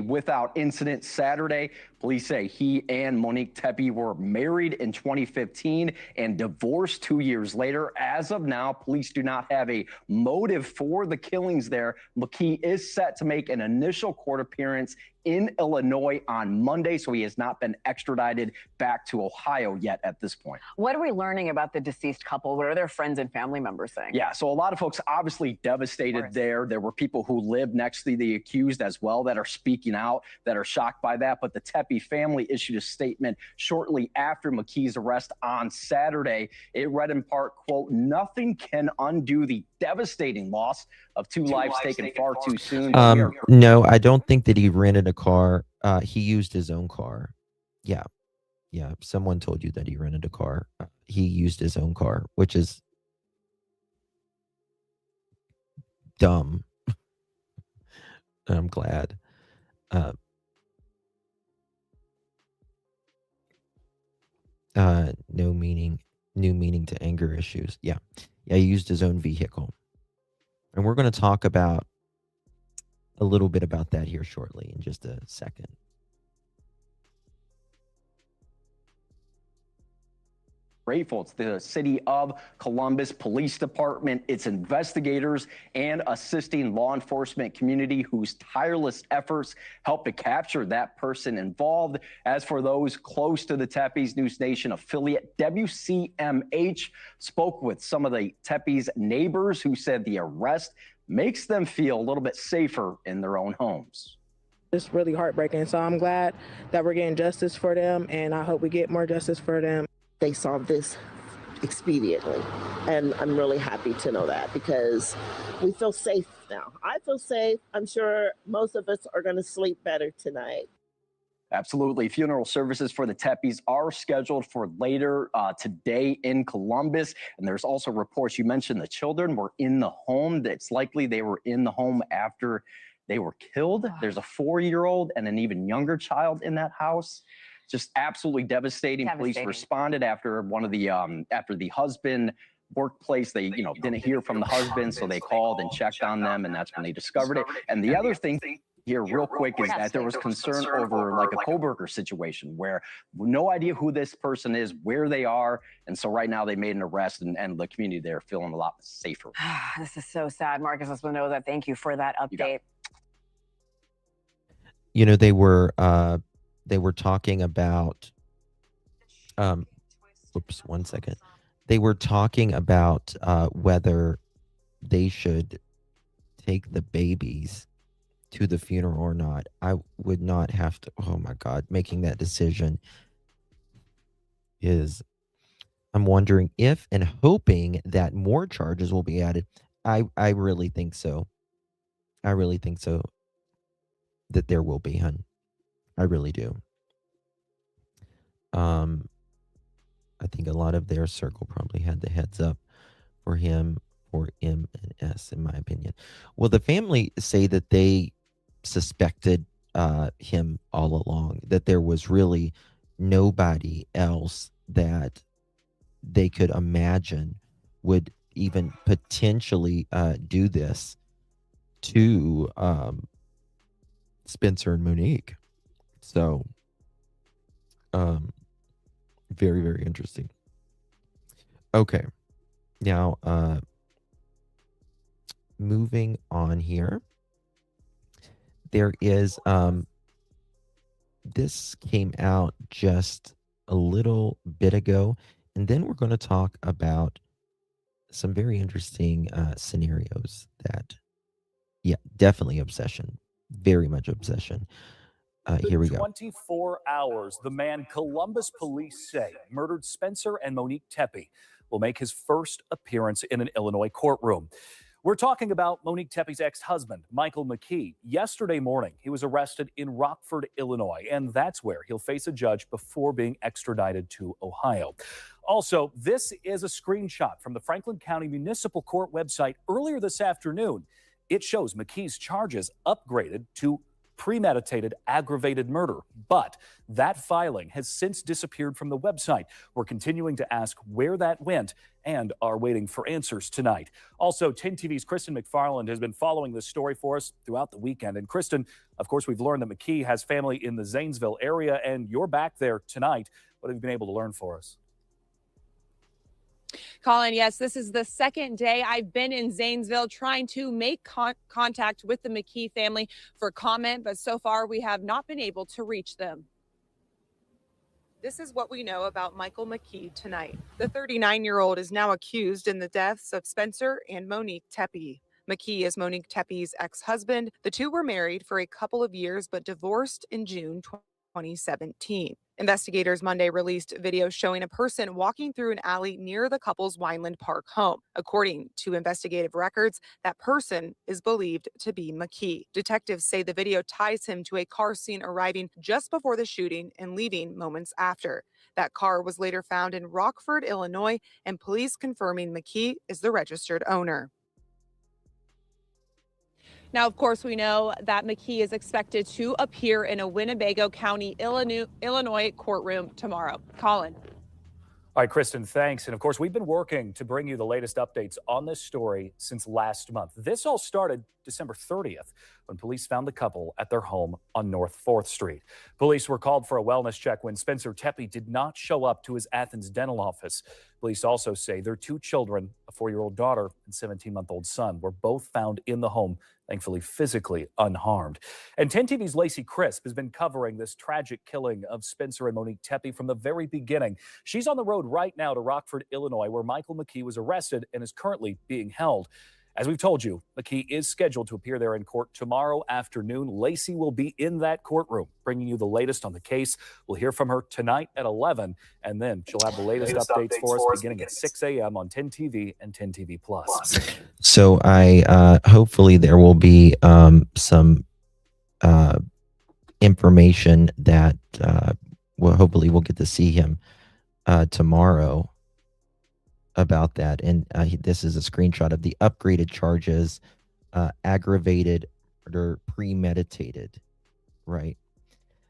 Without incident Saturday, police say he and Monique Tepe were married in 2015 and divorced 2 years later. As of now, police do not have a motive for the killings there. McKee is set to make an initial court appearance in Illinois on Monday, so he has not been extradited back to Ohio yet at this point. What are we learning about the deceased couple? What are their friends and family members saying? Yeah, so a lot of folks obviously devastated there. There were people who lived next to the accused as well that are speaking out, that are shocked by that. But the Tepe family issued a statement shortly after McKee's arrest on Saturday. It read in part, quote, "Nothing can undo the devastating loss of two lives taken far too soon." No, I don't think that he rented a car. He used his own car. Yeah. Someone told you that he rented a car. He used his own car, which is dumb. I'm glad. New meaning to anger issues. Yeah, he used his own vehicle. And we're going to talk about a little bit about that here shortly in just a second. Grateful to the City of Columbus Police Department, its investigators, and assisting law enforcement community whose tireless efforts helped to capture that person involved. As for those close to the Tepe's, News Nation affiliate WCMH spoke with some of the Tepe's neighbors who said the arrest makes them feel a little bit safer in their own homes. It's really heartbreaking. So I'm glad that we're getting justice for them, and I hope we get more justice for them. They solved this expediently, and I'm really happy to know that because we feel safe now. I feel safe. I'm sure most of us are going to sleep better tonight. Absolutely. Funeral services for the Tepes are scheduled for later today in Columbus. And there's also reports, you mentioned the children were in the home. It's likely they were in the home after they were killed. There's a 4-year-old and an even younger child in that house. Just absolutely devastating. Police responded after one of the after the husband workplace, they didn't hear from the husband, so they called and checked on them, and that's when they discovered it. And the other thing here real quick is that there was concern over like a coworker situation where no idea who this person is, where they are. And so right now they made an arrest, and the community there feeling a lot safer. This is so sad. Marcus Espinoza, thank you for that update. They were talking about oops, one second. They were talking about whether they should take the babies to the funeral or not. I would not have to. Oh my God, making that decision I'm wondering if and hoping that more charges will be added. I really think so. I really think so that there will be, hun. I really do. I think a lot of their circle probably had the heads up for him, for M and S, in my opinion. Well, the family say that they suspected him all along, that there was really nobody else that they could imagine would even potentially do this to Spencer and Monique. So, very, very interesting. Okay. Now, moving on here. There is, this came out just a little bit ago, and then we're going to talk about some very interesting scenarios that, yeah, definitely obsession. Very much obsession. Here we go. 24 hours, the man Columbus police say murdered Spencer and Monique Tepe will make his first appearance in an Illinois courtroom. We're talking about Monique Tepe's ex-husband, Michael McKee. Yesterday morning, he was arrested in Rockford, Illinois, and that's where he'll face a judge before being extradited to Ohio. Also, this is a screenshot from the Franklin County Municipal Court website earlier this afternoon. It shows McKee's charges upgraded to premeditated aggravated murder, but that filing has since disappeared from the website. We're continuing to ask where that went and are waiting for answers tonight. Also, 10 TV's Kristen McFarland has been following this story for us throughout the weekend. And Kristen, of course, we've learned that McKee has family in the Zanesville area, and you're back there tonight. What have you been able to learn for us? Colin, yes, this is the second day I've been in Zanesville trying to make contact with the McKee family for comment, but so far we have not been able to reach them. This is what we know about Michael McKee tonight. The 39-year-old is now accused in the deaths of Spencer and Monique Tepe. McKee is Monique Tepe's ex-husband. The two were married for a couple of years, but divorced in June 2017. Investigators Monday released video showing a person walking through an alley near the couple's Weinland Park home. According to investigative records, that person is believed to be McKee. Detectives say the video ties him to a car seen arriving just before the shooting and leaving moments after. That car was later found in Rockford, Illinois, and police confirming McKee is the registered owner. Now, of course, we know that McKee is expected to appear in a Winnebago County, Illinois courtroom tomorrow. Colin. All right, Kristen, thanks. And of course, we've been working to bring you the latest updates on this story since last month. This all started December 30th when police found the couple at their home on North 4th Street. Police were called for a wellness check when Spencer Tepe did not show up to his Athens dental office. Police also say their two children, a 4-year-old daughter and 17-month-old son, were both found in the home, thankfully physically unharmed. And 10 TV's Lacey Crisp has been covering this tragic killing of Spencer and Monique Tepe from the very beginning. She's on the road right now to Rockford, Illinois, where Michael McKee was arrested and is currently being held. As we've told you, McKee is scheduled to appear there in court tomorrow afternoon. Lacey will be in that courtroom, bringing you the latest on the case. We'll hear from her tonight at 11, and then she'll have the latest updates for us beginning at 6 a.m. on 10 TV and 10 TV Plus. So I hopefully there will be some information that well, hopefully we'll get to see him tomorrow about that. And this is a screenshot of the upgraded charges, aggravated murder, premeditated, right?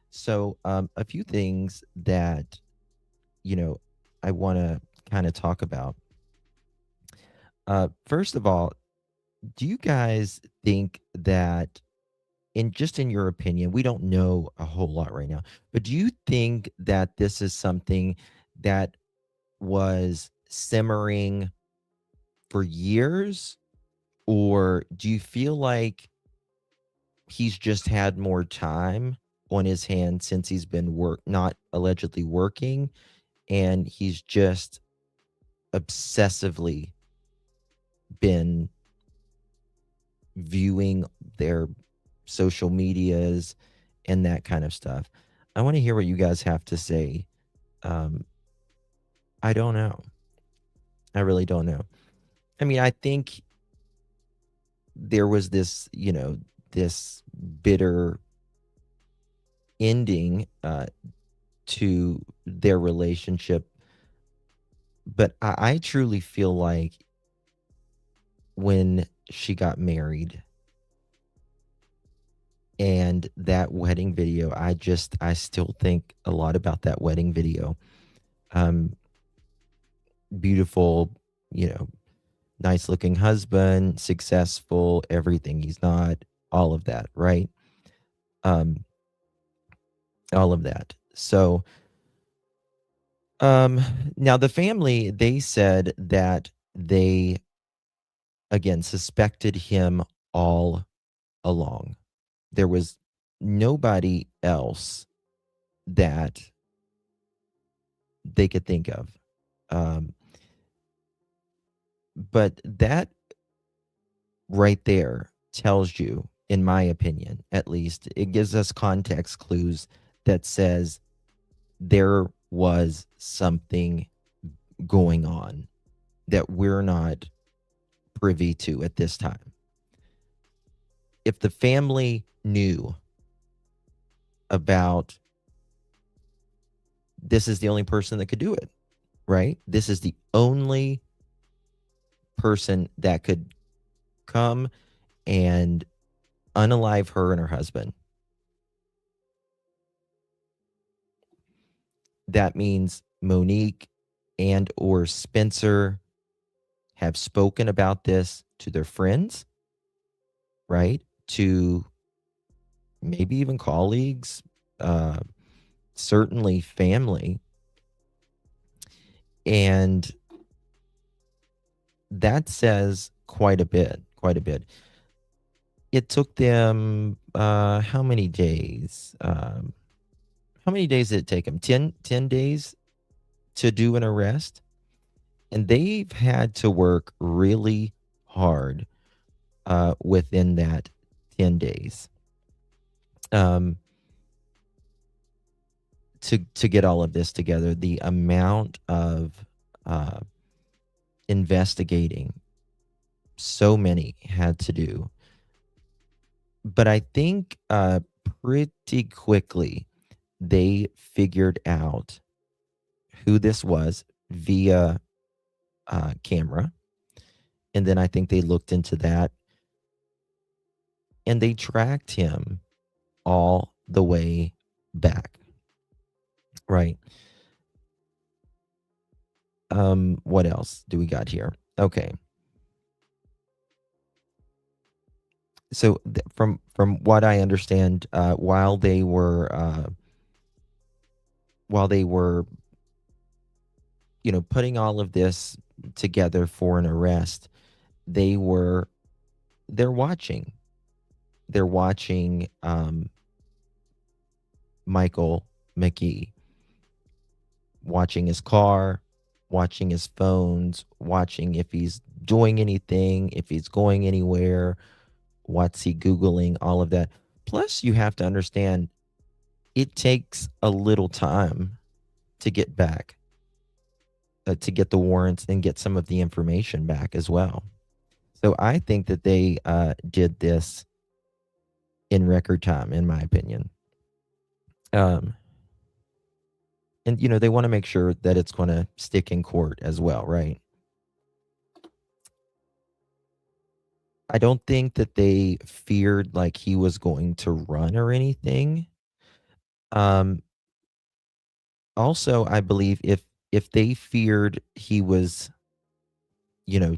So a few things that, I want to kind of talk about. First of all, do you guys think that, in your opinion, we don't know a whole lot right now, but do you think that this is something that was simmering for years, or do you feel like he's just had more time on his hands since he's been not allegedly working, and he's just obsessively been viewing their social medias and that kind of stuff? I want to hear what you guys have to say. I don't know. I really don't know. I mean, I think there was this, this bitter ending to their relationship. But I truly feel like when she got married and that wedding video, I still think a lot about that wedding video. Beautiful, nice looking husband, successful, everything. He's not, all of that, right? All of that. So, now the family, they said that they, again, suspected him all along. There was nobody else that they could think of. But that right there tells you, in my opinion, at least, it gives us context clues that says there was something going on that we're not privy to at this time. If the family knew about, this is the only person that could do it, right? This is the only person that could come and unalive her and her husband. That means Monique and or Spencer have spoken about this to their friends, right? To maybe even colleagues, certainly family. And that says quite a bit. It took them, how many days? How many days did it take them? 10 days to do an arrest? And they've had to work really hard within that 10 days to get all of this together. The amount of investigating so many had to do. But I think pretty quickly they figured out who this was via camera. And then I think they looked into that and they tracked him all the way back. Right. What else do we got here? Okay. So from what I understand, while they were putting all of this together for an arrest, they're watching Michael McKee, watching his car, watching his phones, watching if he's doing anything, if he's going anywhere, what's he Googling, all of that. Plus, you have to understand, it takes a little time to get back, to get the warrants and get some of the information back as well. So I think that they did this in record time, in my opinion. And, they want to make sure that it's going to stick in court as well, right? I don't think that they feared like he was going to run or anything. Also, I believe if they feared he was,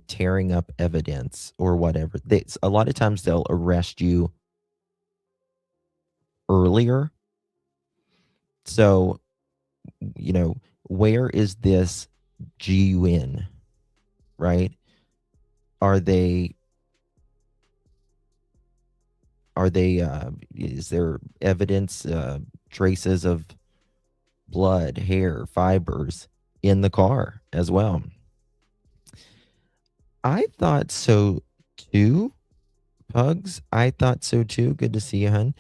tearing up evidence or whatever, a lot of times they'll arrest you earlier. So, where is this GUN, right? Is there evidence, traces of blood, hair, fibers in the car as well? I thought so too, Pugs. I thought so too. Good to see you, hun.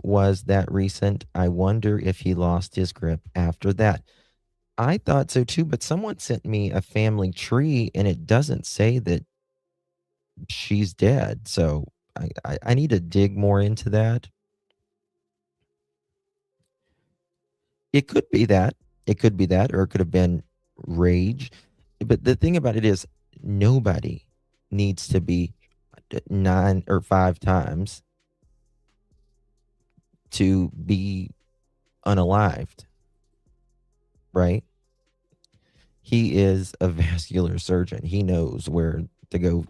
Was that recent? I wonder if he lost his grip after that. I thought so too, but someone sent me a family tree and it doesn't say that she's dead. So I need to dig more into that. It could be that. It could be that, or it could have been rage. But the thing about it is, nobody needs to be 9 or 5 times to be unalived, right? He is a vascular surgeon. He knows where to go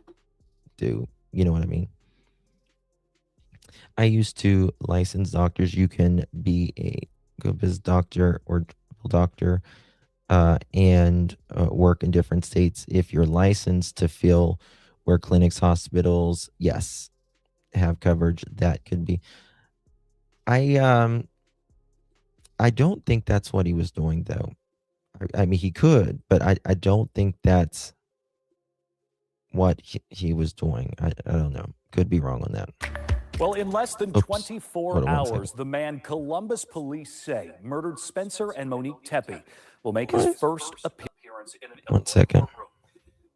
to, you know what I mean? I used to license doctors. You can be a go visit doctor or doctor and work in different states if you're licensed to fill where clinics, hospitals, yes, have coverage. That could be. I don't think that's what he was doing though. I mean, he could, but I don't think that's what he was doing. I don't know. Could be wrong on that. Well, in less than Oops. 24 hours, the man Columbus police say murdered Spencer and Monique Tepe will make his first appearance in an One second. courtroom.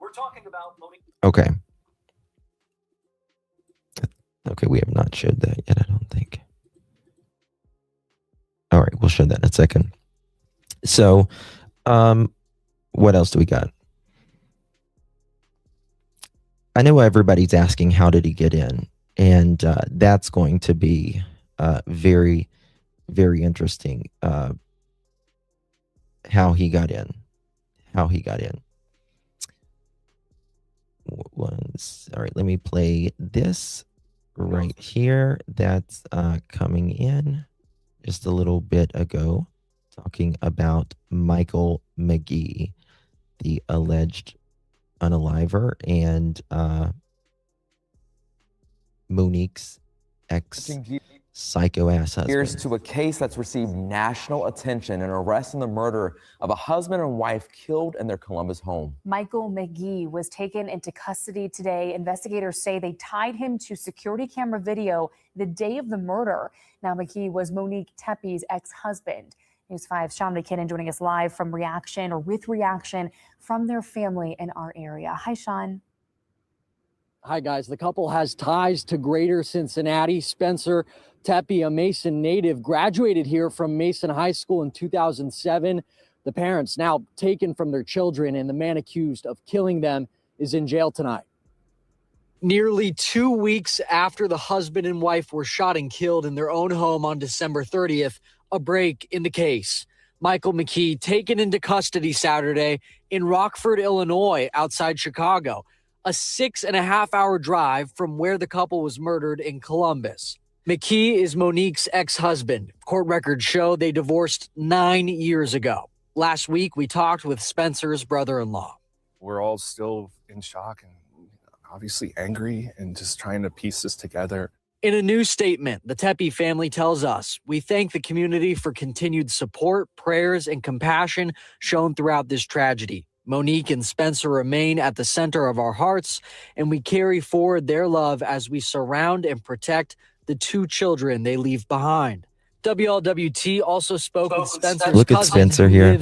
We're talking about Monique. Okay. Okay, we have not showed that yet, I don't think. All right, we'll show that in a second. So, what else do we got? I know everybody's asking, how did he get in? And that's going to be very, very interesting. How he got in. All right, let me play this right here. That's coming in just a little bit ago, talking about Michael McKee, the alleged unaliver, and Monique's ex-psycho-ass husband. Here's to a case that's received national attention, an arrest in the murder of a husband and wife killed in their Columbus home. Michael McKee was taken into custody today. Investigators say they tied him to security camera video the day of the murder. Now, McKee was Monique Tepe's ex-husband. News 5's Sean McKinnon joining us live from with reaction from their family in our area. Hi, Sean. Hi, guys. The couple has ties to Greater Cincinnati. Spencer Tepe, a Mason native, graduated here from Mason High School in 2007. The parents now taken from their children, and the man accused of killing them is in jail tonight. Nearly 2 weeks after the husband and wife were shot and killed in their own home on December 30th, a break in the case. Michael McKee taken into custody Saturday in Rockford, Illinois, outside Chicago, a 6.5-hour drive from where the couple was murdered in Columbus. McKee is Monique's ex-husband. Court records show they divorced 9 years ago. Last week, we talked with Spencer's brother-in-law. We're all still in shock and obviously angry and just trying to piece this together. In a new statement, the Tepe family tells us, we thank the community for continued support, prayers, and compassion shown throughout this tragedy. Monique and Spencer remain at the center of our hearts, and we carry forward their love as we surround and protect the 2 children they leave behind. WLWT also spoke with Spencer's Look at Spencer here.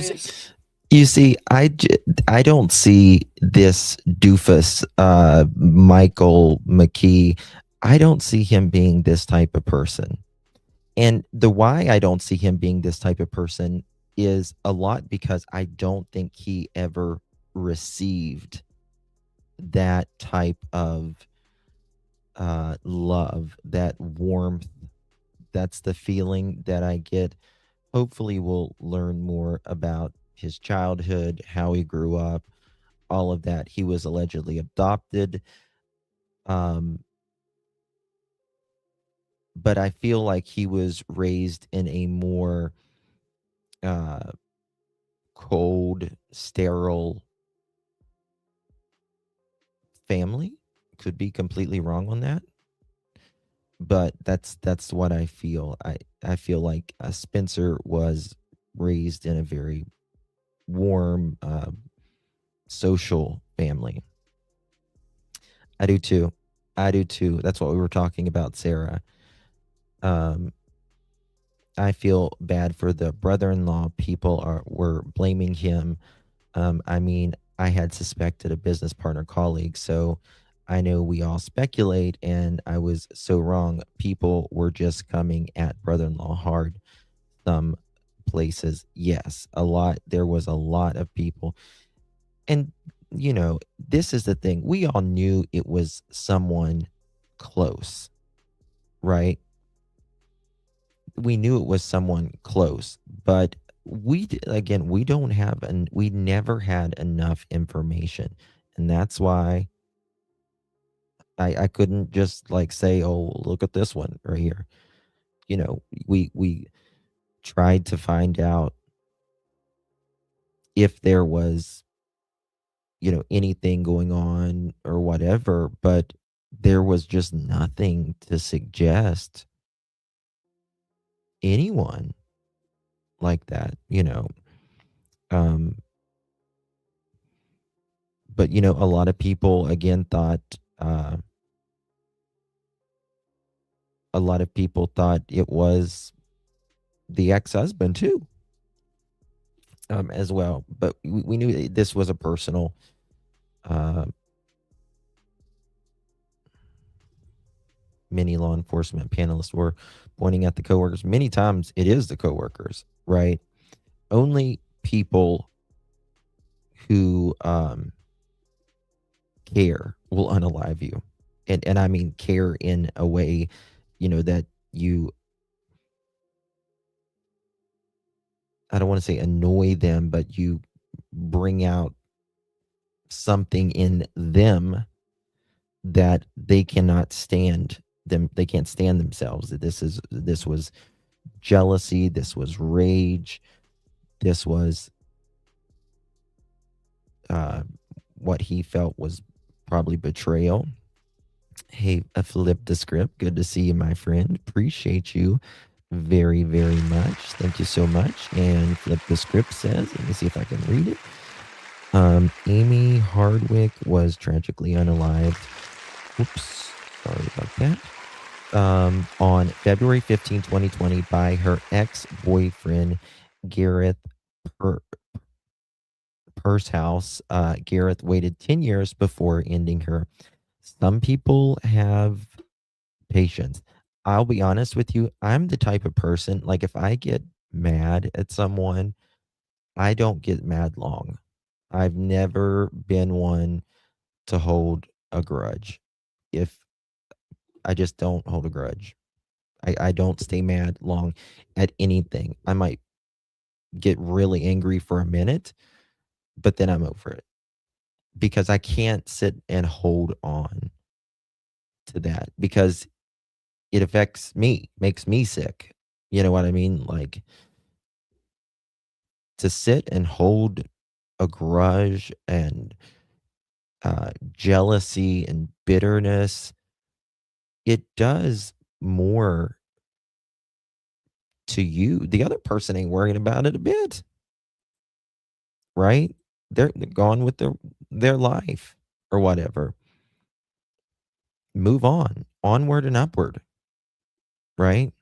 You see, I don't see this doofus, Michael McKee. I don't see him being this type of person. And the why I don't see him being this type of person is a lot because I don't think he ever received that type of love, that warmth. That's the feeling that I get. Hopefully, we'll learn more about his childhood, how he grew up, all of that. He was allegedly adopted. But I feel like he was raised in a more cold, sterile family. Could be completely wrong on that, but that's what I feel. I feel like Spencer was raised in a very warm, social family. I do too. I do too. That's what we were talking about, Sarah. I feel bad for the brother-in-law. People were blaming him. I mean, I had suspected a business partner colleague, so I know we all speculate, and I was so wrong. People were just coming at brother-in-law hard. Some places, yes, a lot. There was a lot of people, and this is the thing. We all knew it was someone close, right? We knew it was someone close, but again, we don't have, and we never had enough information, and that's why I couldn't just like say, oh, look at this one right here. We tried to find out if there was anything going on or whatever, but there was just nothing to suggest anyone like that. But a lot of people again thought a lot of people thought it was the ex-husband too, as well. But we knew this was a personal. Many law enforcement panelists were pointing at the coworkers. Many times it is the coworkers, right? Only people who care will unalive you. And I mean care in a way, that you, I don't want to say annoy them, but you bring out something in them that they cannot stand they can't stand themselves. This was jealousy, this was rage, this was what he felt was probably betrayal. Hey, Flip the Script, good to see you, my friend. Appreciate you very, very much. Thank you so much. And Flip the Script says, let me see if I can read it. Amy Hardwick was tragically unalived. Oops, sorry about that. On February 15, 2020, by her ex-boyfriend, Gareth Pursehouse. Gareth waited 10 years before ending her. Some people have patience. I'll be honest with you. I'm the type of person, like if I get mad at someone, I don't get mad long. I've never been one to hold a grudge. If I just don't hold a grudge. I don't stay mad long at anything. I might get really angry for a minute, but then I'm over it because I can't sit and hold on to that because it affects me, makes me sick. You know what I mean? Like to sit and hold a grudge and jealousy and bitterness, it does more to you. The other person ain't worrying about it a bit, right? They're gone with their life or whatever. Move on, onward and upward, right?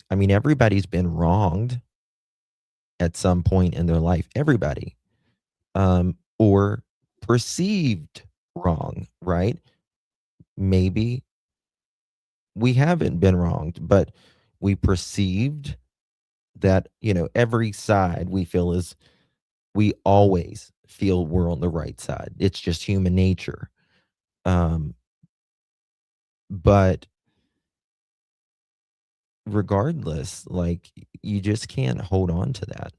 I mean, everybody's been wronged at some point in their life. Everybody, or perceived wrong, right? Maybe we haven't been wronged, but we perceived that, every side we feel is, we always feel we're on the right side. It's just human nature. But regardless, like, you just can't hold on to that.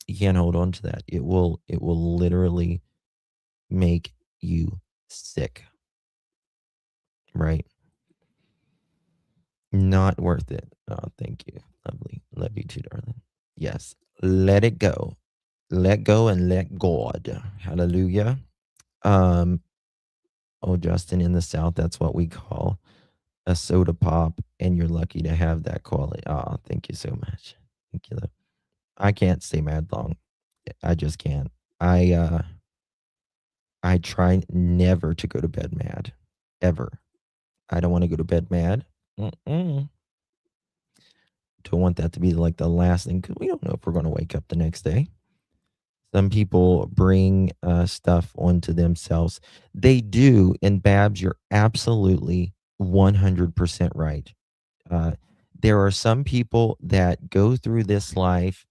You can't hold on to that. It will literally make you sick. Right? Not worth it. Oh, thank you. Lovely. Love you too, darling. Yes. Let it go. Let go and let God. Hallelujah. Oh, Justin, in the South, that's what we call a soda pop, and you're lucky to have that quality. Oh, thank you so much. Thank you. I can't stay mad long. I just can't. I try never to go to bed mad, ever. I don't want to go to bed mad. Mm-mm. Don't want that to be like the last thing, because we don't know if we're going to wake up the next day. Some people bring stuff onto themselves. They do, and Babs, you're absolutely 100% right. There are some people that go through this life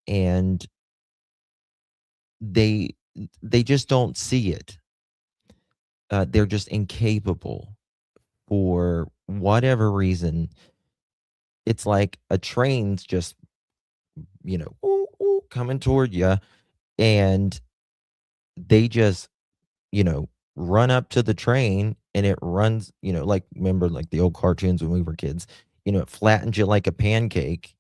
and they just don't see it. They're just incapable for whatever reason. It's like a train's just, ooh, ooh, coming toward you, and they just, run up to the train, and it runs, like, remember, like the old cartoons when we were kids, it flattens you like a pancake,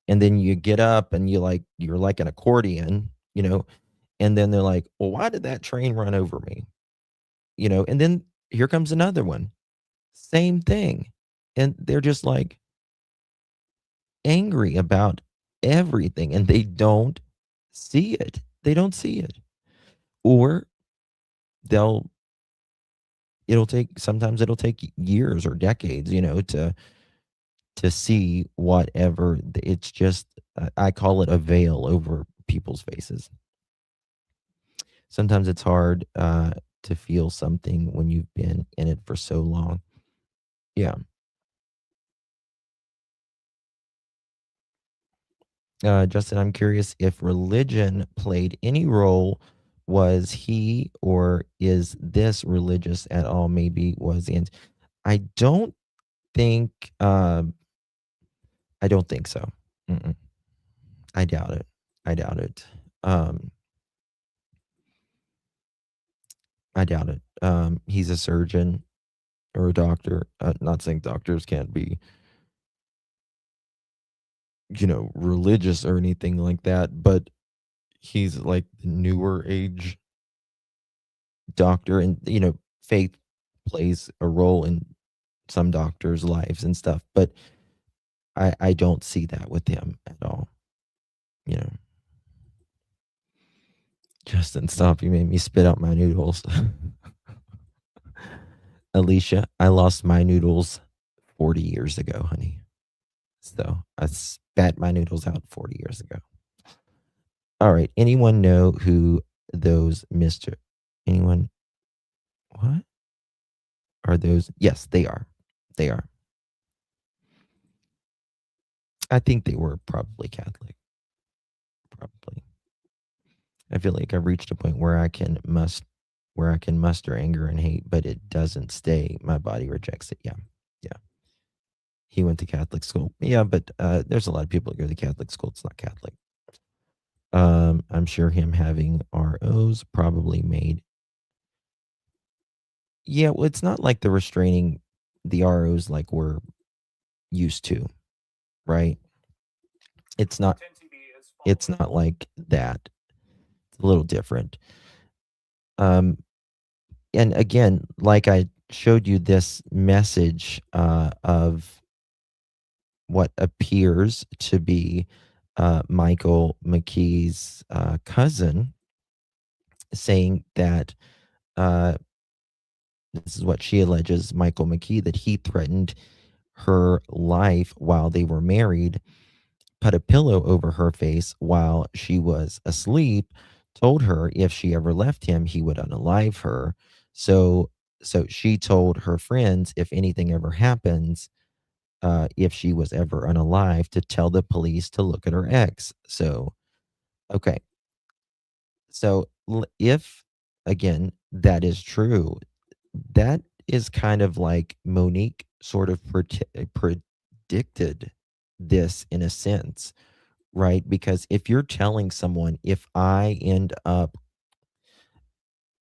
and then you get up and you're like an accordion, and then they're like, well, why did that train run over me? And then here comes another one. Same thing. And they're just like angry about everything, and they don't see it. They don't see it. Or sometimes it'll take years or decades, to see whatever. It's just, I call it a veil over people's faces. Sometimes it's hard to feel something when you've been in it for so long. Yeah. Justin, I'm curious if religion played any role. Was he or is this religious at all? Maybe was the end. I don't think. I don't think so. Mm-mm. I doubt it. I doubt it. I doubt it. He's a surgeon or a doctor. Not saying doctors can't be, religious or anything like that, but he's like the newer age doctor, and faith plays a role in some doctors' lives and stuff, but I don't see that with him at all. Justin, stop. You made me spit out my noodles. Alicia, I lost my noodles 40 years ago, honey. So I spat my noodles out 40 years ago. All right. Anyone know who those anyone? What are those? Yes, they are. They are. I think they were probably Catholic. Probably. I feel like I've reached a point where I can muster anger and hate, but it doesn't stay. My body rejects it. Yeah. Yeah. He went to Catholic school. Yeah, but there's a lot of people that go to Catholic school. It's not Catholic. I'm sure him having ROs probably made. Yeah, well, it's not like the restraining the ROs like we're used to, right? It's not like that. It's a little different. And again, like I showed you this message of what appears to be Michael McKee's cousin, saying that this is what she alleges, Michael McKee, that he threatened her life while they were married, put a pillow over her face while she was asleep, told her if she ever left him, he would unalive her. So So she told her friends if anything ever happens, if she was ever unalive, to tell the police to look at her ex. So, okay. So if, again, that is true, that is kind of like Monique sort of predicted this in a sense, right? Because if you're telling someone, if I end up,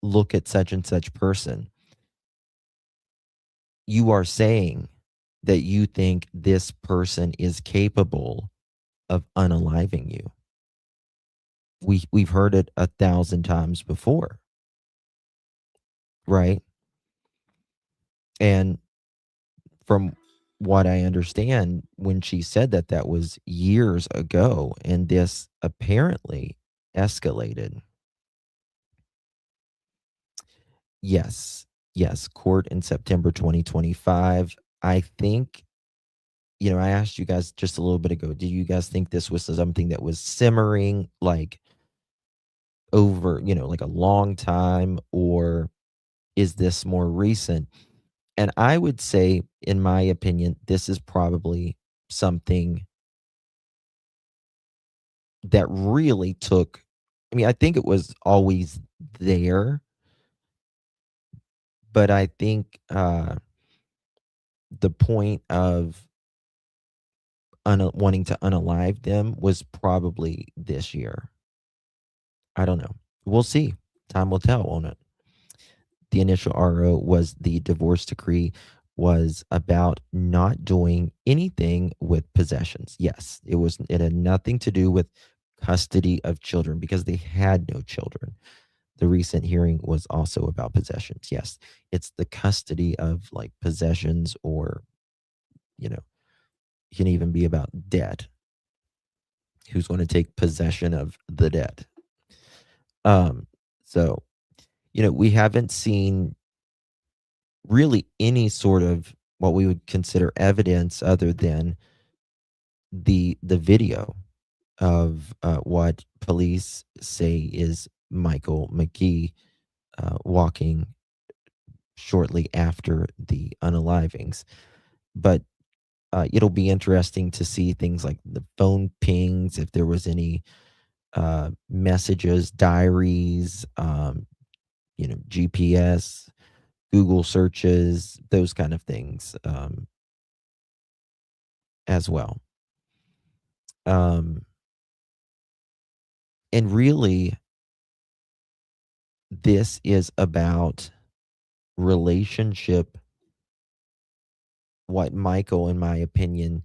look at such and such person, you are saying that you think this person is capable of unaliving you. We've heard it 1,000 times before, right? And from what I understand, when she said that, that was years ago, and this apparently escalated. Yes, yes, court in September 2025. I think, I asked you guys just a little bit ago, do you guys think this was something that was simmering like over, like a long time, or is this more recent? And I would say, in my opinion, this is probably something that really took, I mean, I think it was always there, but I think the point of wanting to unalive them was probably this year. I don't know. We'll see. Time will tell, won't it? The initial RO was the divorce decree was about not doing anything with possessions. Yes, it had nothing to do with custody of children because they had no children. The recent hearing was also about possessions. Yes, it's the custody of like possessions, or, it can even be about debt. Who's going to take possession of the debt? Um, so, we haven't seen really any sort of what we would consider evidence other than the video of what police say is Michael McKee walking shortly after the unalivings. But it'll be interesting to see things like the phone pings, if there was any messages, diaries, GPS, Google searches, those kind of things as well. And really, this is about relationship, what Michael, in my opinion,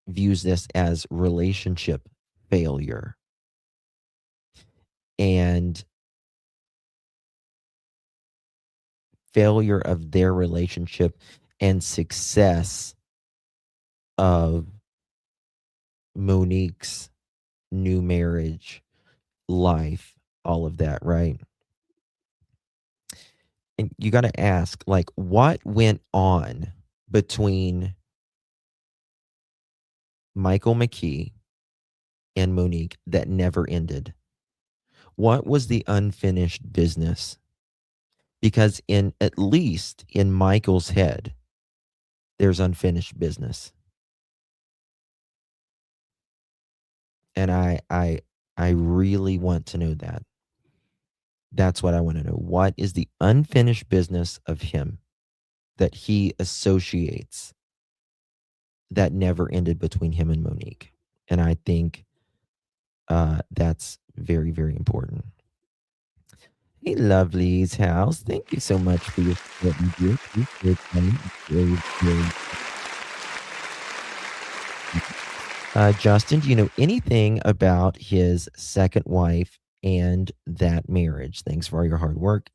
views this as relationship failure. And failure of their relationship and success of Monique's new marriage, life, all of that, right? And you got to ask, like, what went on between Michael McKee and Monique that never ended? What was the unfinished business? Because at least in Michael's head, there's unfinished business. And I really want to know that. That's what I want to know. What is the unfinished business of him that he associates that never ended between him and Monique? And I think that's very, very important. Hey, Lovely's house. Thank you so much for your support and dear. Appreciate that. Very, very. Justin, do you know anything about his second wife and that marriage? Thanks for all your hard work,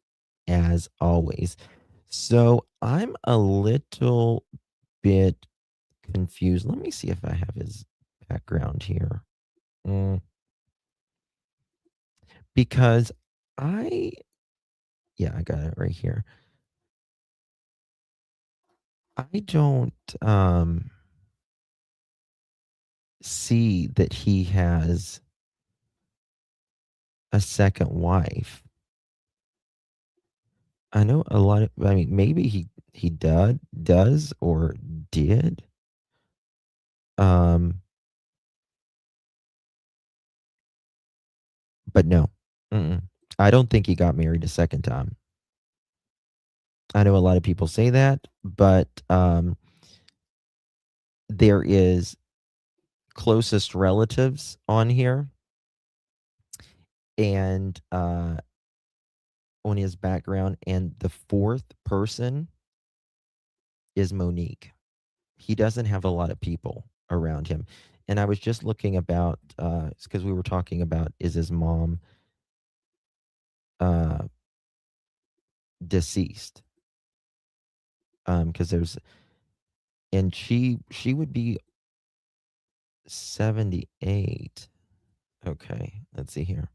as always. So I'm a little bit confused. Let me see if I have his background here. Because I got it right here. I don't see that he has a second wife. I know a lot of, I mean, maybe he does or did. But no. Mm-mm. I don't think he got married a second time. I know a lot of people say that, but there is closest relatives on here and on his background, and the fourth person is Monique. He doesn't have a lot of people around him. And I was just looking about because we were talking about, is his mom deceased? Because there's, and she would be 78. Okay, let's see here.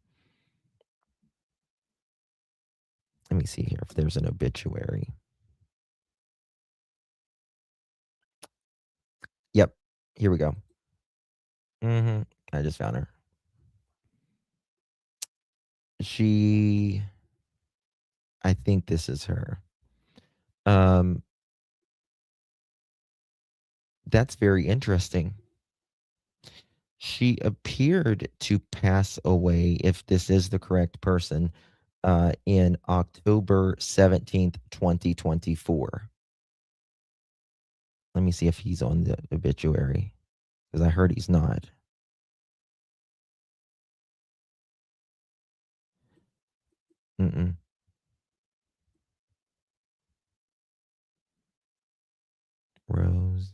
Let me see here if there's an obituary. Yep, here we go. I just found her. I think this is her. That's very interesting. She appeared to pass away, if this is the correct person, in October 17th, 2024. Let me see if he's on the obituary, because I heard he's not. Rose.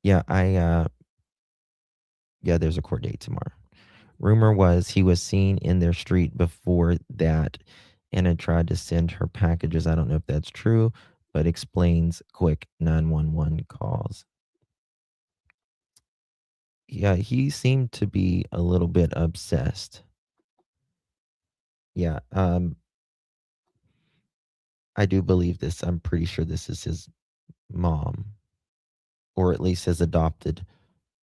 Yeah, yeah, there's a court date tomorrow. Rumor was he was seen in their street before that and had tried to send her packages. I don't know if that's true, but explains quick 911 calls. Yeah, he seemed to be a little bit obsessed. Yeah, I do believe this. I'm pretty sure this is his mom, or at least his adopted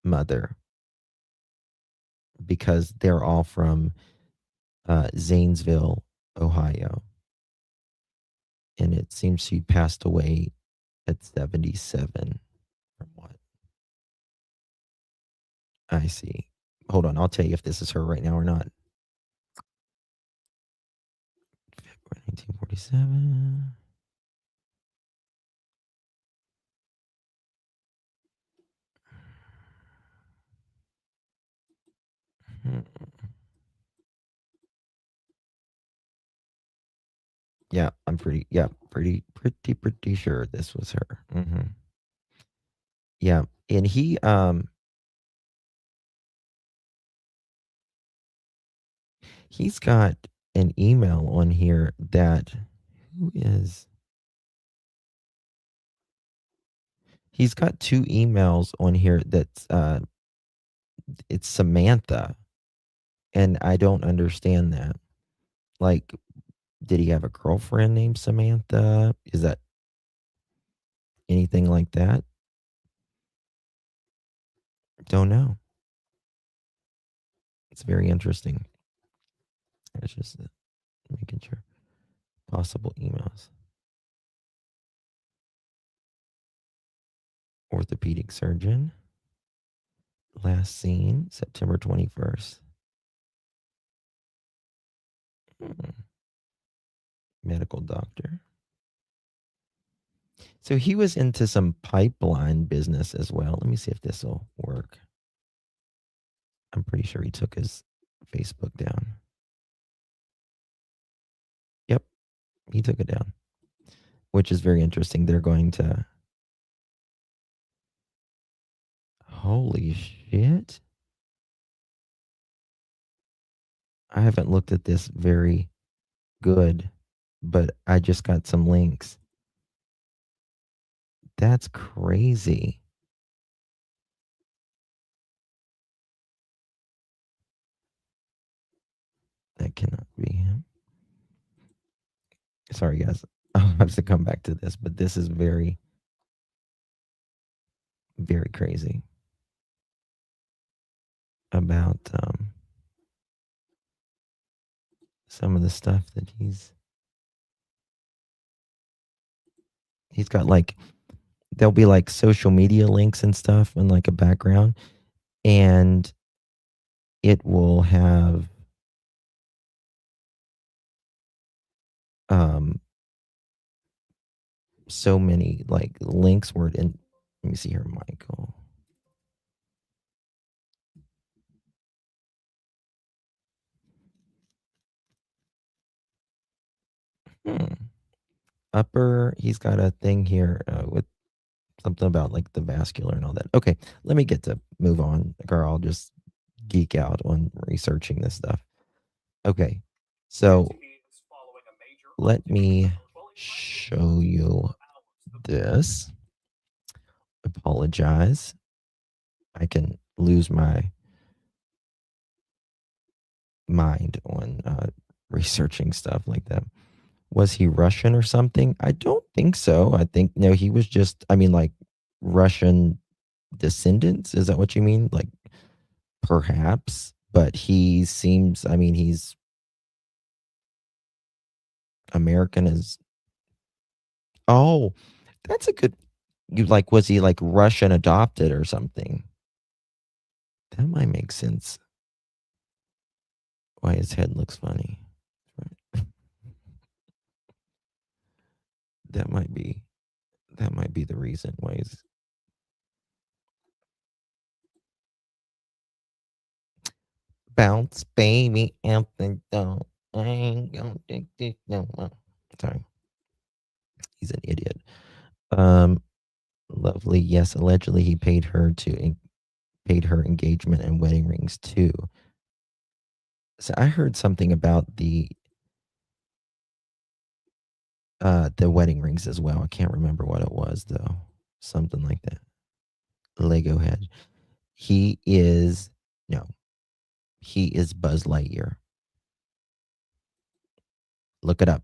mother, because they're all from Zanesville, Ohio. And it seems she passed away at 77 from what I see. Hold on, I'll tell you if this is her right now or not. 1947. Yeah, I'm pretty sure this was her. Yeah, and he's got an email on here that he's got two emails on here that's it's Samantha, and I don't understand that. Like, did he have a girlfriend named Samantha? Is that anything like that? Don't know. It's very interesting. It's just making sure. Possible emails. Orthopedic surgeon. Last seen September 21st. Medical doctor. So he was into some pipeline business as well. Let me see if this will work. I'm pretty sure he took his Facebook down. Yep, he took it down, which is very interesting. They're going to. Holy shit. I haven't looked at this very good, but I just got some links. That's crazy. That cannot be him. Sorry, guys. have to come back to this, but this is very, very crazy about some of the stuff that he's got. Like, there'll be like social media links and stuff in like a background, and it will have so many like links where it in. Let me see here, Michael. Upper, he's got a thing here with something about like the vascular and all that. Okay, let me get to move on, or I'll just geek out on researching this stuff. Okay, so let me show you this. Apologize. I can lose my mind on researching stuff like that. Was he Russian or something? I don't think so. I think, no, he was just, I mean, like Russian descendants. Is that what you mean? Like, perhaps, but he seems, I mean, he's American as, oh, that's a good, you like, was he like Russian adopted or something? That might make sense. Why his head looks funny. That might be the reason why he's bounce baby out the door. I ain't gonna take this no more. Sorry. He's an idiot. Lovely. Yes, allegedly he paid her engagement and wedding rings too. So I heard something about the wedding rings as well. I can't remember what it was though. Something like that. Lego head. He is Buzz Lightyear. Look it up.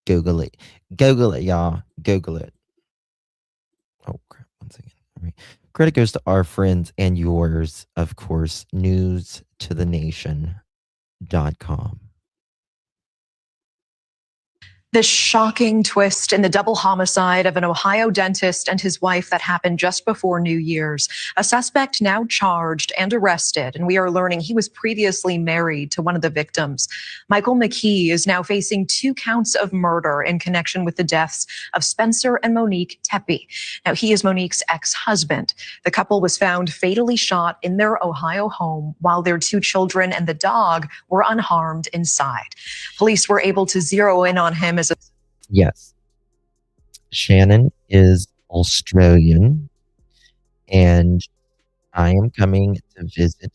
Google it. Google it, y'all. Google it. Oh crap! One second. All right. Credit goes to our friends and yours, of course. newstothenation.com. This shocking twist in the double homicide of an Ohio dentist and his wife that happened just before New Year's. A suspect now charged and arrested, and we are learning he was previously married to one of the victims. Michael McKee is now facing 2 counts of murder in connection with the deaths of Spencer and Monique Tepe. Now, he is Monique's ex-husband. The couple was found fatally shot in their Ohio home while their 2 children and the dog were unharmed inside. Police were able to zero in on him as a... Yes. Shannon is Australian, and I am coming to visit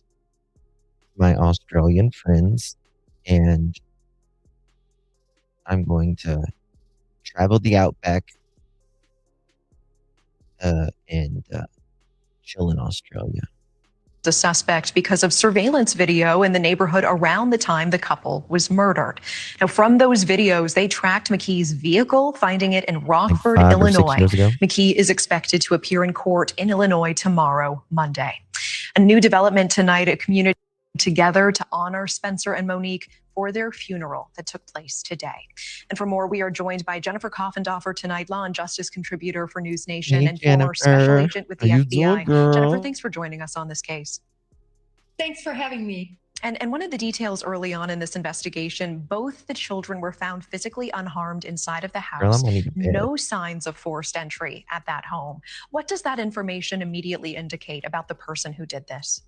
my Australian friends, and I'm going to travel the outback and chill in Australia. The suspect because of surveillance video in the neighborhood around the time the couple was murdered. Now, from those videos, they tracked McKee's vehicle, finding it in Rockford, like 5 or 6 Illinois. years ago. McKee is expected to appear in court in Illinois tomorrow, Monday. A new development tonight, a community together to honor Spencer and Monique for their funeral that took place today. And for more, we are joined by Jennifer Coffendorfer tonight, law and justice contributor for News Nation Hey, and former special Jennifer. agent with the How you FBI. doing, girl? Jennifer, thanks for joining us on this case. Thanks for having me. And one of the details early on in this investigation, both the children were found physically unharmed inside of the Girl, house. I'm gonna need a bed. No signs of forced entry at that home. What does that information immediately indicate about the person who did this?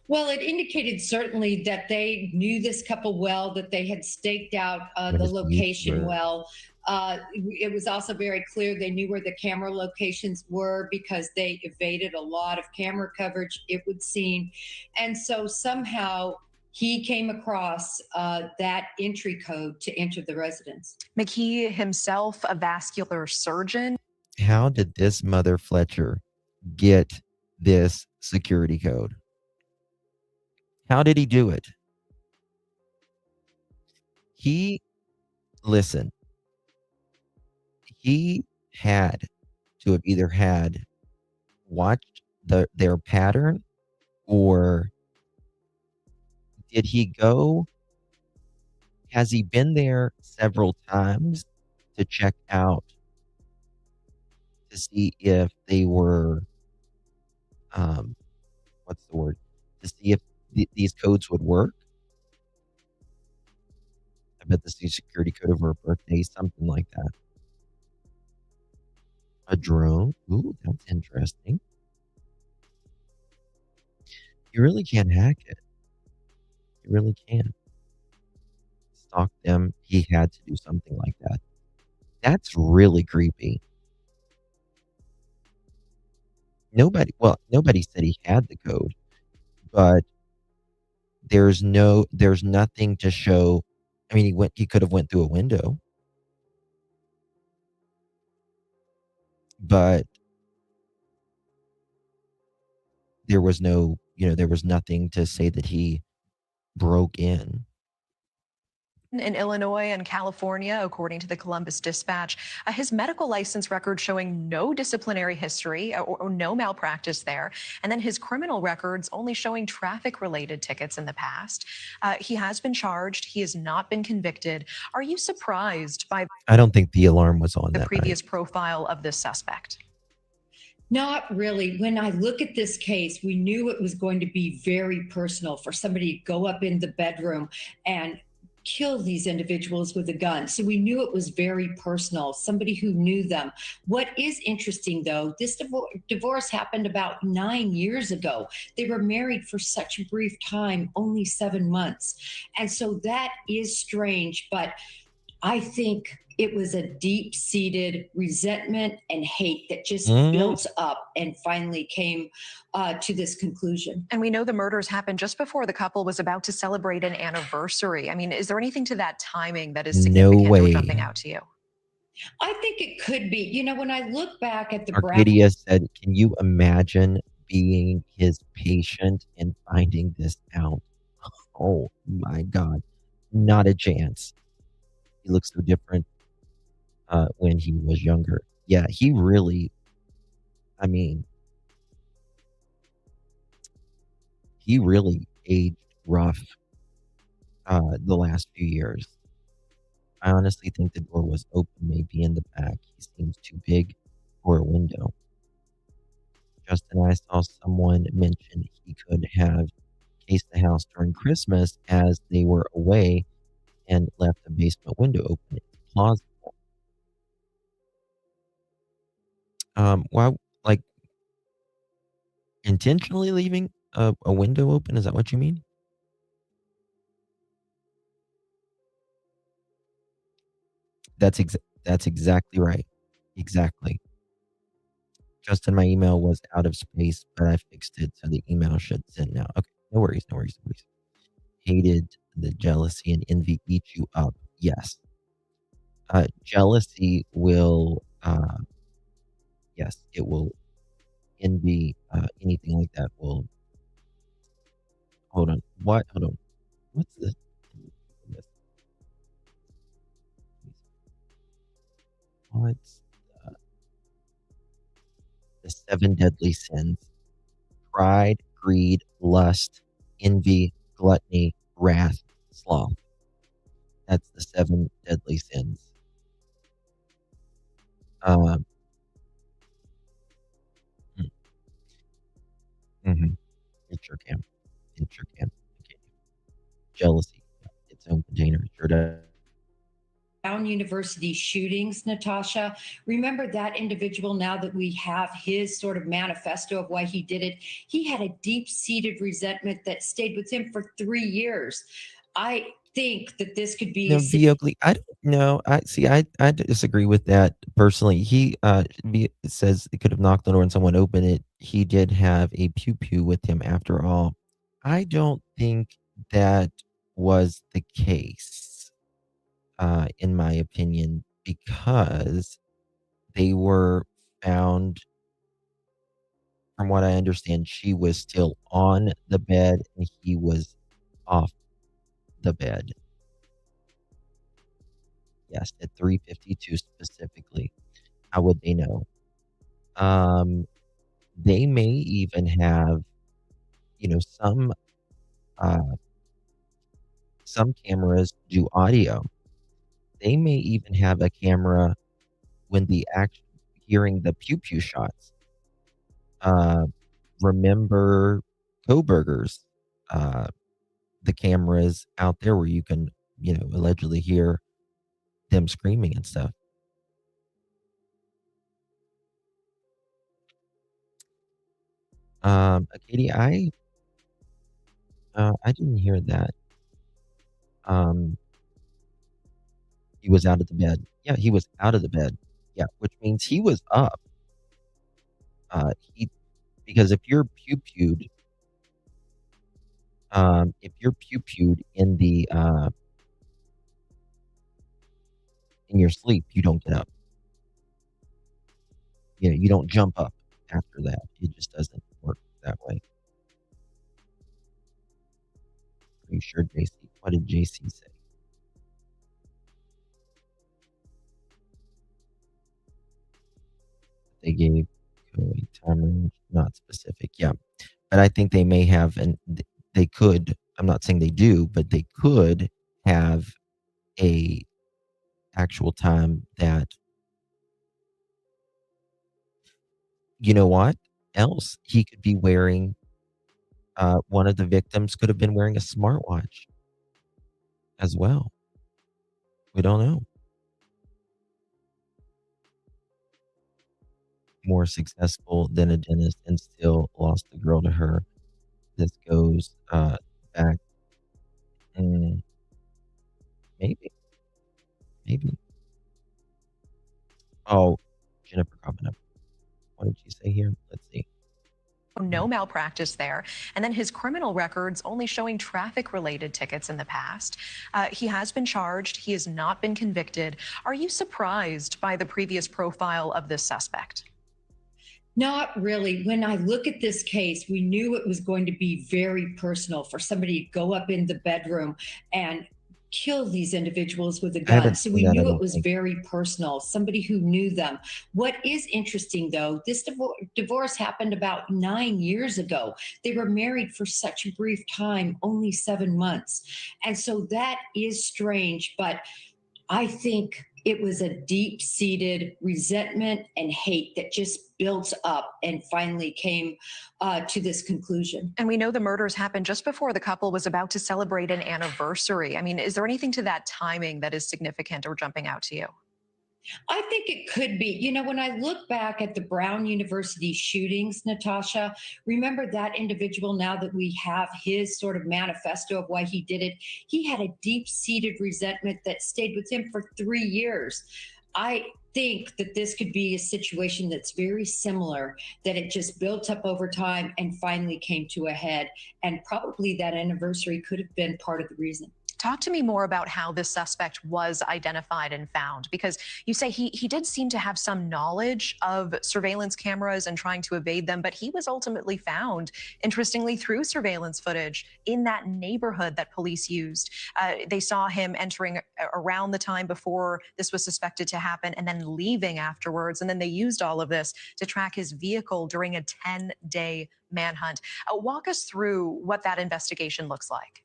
Well, it indicated certainly that they knew this couple well, that they had staked out the location well. It was also very clear they knew where the camera locations were because they evaded a lot of camera coverage, it would seem. And so somehow he came across that entry code to enter the residence. McKee himself, a vascular surgeon. How did this mother Fletcher get this security code? How did he do it? Listen, He had to have either had watched their pattern, or did he go has he been there several times to check out to see if they were, what's the word? To see if these codes would work? I bet this new security code over a birthday, something like that. A drone? Ooh, that's interesting. You really can't hack it. You really can't. Stalk them. He had to do something like that. That's really creepy. Nobody said he had the code, but there's nothing to show. I mean, he could have went through a window, but there was there was nothing to say that he broke in. In Illinois and California, according to the Columbus Dispatch, his medical license record showing no disciplinary history or no malpractice there, and then his criminal records only showing traffic-related tickets in the past. He has been charged. He has not been convicted. Are you surprised by I don't think the alarm was on the that previous night. profile of this suspect? Not really. When I look at this case, we knew it was going to be very personal for somebody to go up in the bedroom and kill these individuals with a gun. So we knew it was very personal, somebody who knew them. What is interesting, though, this divorce happened about 9 years ago. They were married for such a brief time, only 7 months. And so that is strange, but I think it was a deep-seated resentment and hate that just built up and finally came to this conclusion. And we know the murders happened just before the couple was about to celebrate an anniversary. I mean, is there anything to that timing that is significant or jumping out to you? I think it could be. You know, when I look back at the Arcadia said, "Can you imagine being his patient and finding this out?" Oh my God, not a chance. He looks so different when he was younger. Yeah, he really, I mean, he really aged rough the last few years. I honestly think the door was open, maybe in the back. He seems too big for a window. Justin, I saw someone mention he could have cased the house during Christmas as they were away and left the basement window open. It's plausible. Why, like, intentionally leaving a window open? Is that what you mean? That's exactly right. Exactly. Justin, my email was out of space, but I fixed it, so the email should send now. Okay, no worries, no worries, no worries. Hated the jealousy and envy eat you up. Yes. Jealousy will, yes, it will envy, anything like that will. Hold on. What? Hold on. What's this? What's the 7 deadly sins? Pride, greed, lust, envy, gluttony, wrath, sloth. That's the 7 deadly sins. It sure can. It sure can. Okay. Jealousy, its own container. Sure does. Brown University shootings, Natasha. Remember that individual, now that we have his sort of manifesto of why he did it? He had a deep-seated resentment that stayed with him for 3 years. I think that this could be No, Oakley, I don't know. I see. I disagree with that personally. He it says it could have knocked the door and someone opened it. He did have a pew pew with him after all. I don't think that was the case, in my opinion, because they were found. From what I understand, she was still on the bed and he was off the bed. Yes, at 3:52 specifically. How would they know? Um, they may even have, uh, some cameras do audio. They may even have a camera when the act hearing the pew pew shots. Uh, remember Coburgers, uh, the cameras out there where you can, allegedly hear them screaming and stuff. Katie, I didn't hear that. Um, he was out of the bed. Yeah, he was out of the bed. Yeah, which means he was up. He because if you're pew pewed in the in your sleep, you don't get up. You don't jump up after that. It just doesn't work that way. Are you sure, JC? What did JC say? They gave Cody time range, not specific. Yeah, but I think they may have, and they could. I'm not saying they do, but they could have a actual time that. You know what else he could be wearing? One of the victims could have been wearing a smartwatch as well. We don't know. More successful than a dentist and still lost the girl to her. This goes back. Maybe. Maybe. Oh, Jennifer Covenant. What did she say here? Let's see. No malpractice there. And then his criminal records only showing traffic related tickets in the past. He has been charged. He has not been convicted. Are you surprised by the previous profile of this suspect? Not really. When I look at this case, we knew it was going to be very personal for somebody to go up in the bedroom and kill these individuals with a I gun. haven't So seen we that, I knew it don't was think. very personal, somebody who knew them. What is interesting, though, this divorce happened about 9 years ago. They were married for such a brief time, only 7 months. And so that is strange, but I think it was a deep seated resentment and hate that just built up and finally came to this conclusion. And we know the murders happened just before the couple was about to celebrate an anniversary. I mean, is there anything to that timing that is significant or jumping out to you? I think it could be. You know, when I look back at the Brown University shootings, Natasha, remember that individual, now that we have his sort of manifesto of why he did it, he had a deep seated resentment that stayed with him for 3 years. I think that this could be a situation that's very similar, that it just built up over time and finally came to a head. And probably that anniversary could have been part of the reason. Talk to me more about how this suspect was identified and found, because you say he did seem to have some knowledge of surveillance cameras and trying to evade them, but he was ultimately found, interestingly, through surveillance footage in that neighborhood that police used. They saw him entering around the time before this was suspected to happen and then leaving afterwards. And then they used all of this to track his vehicle during a 10-day manhunt. Walk us through what that investigation looks like.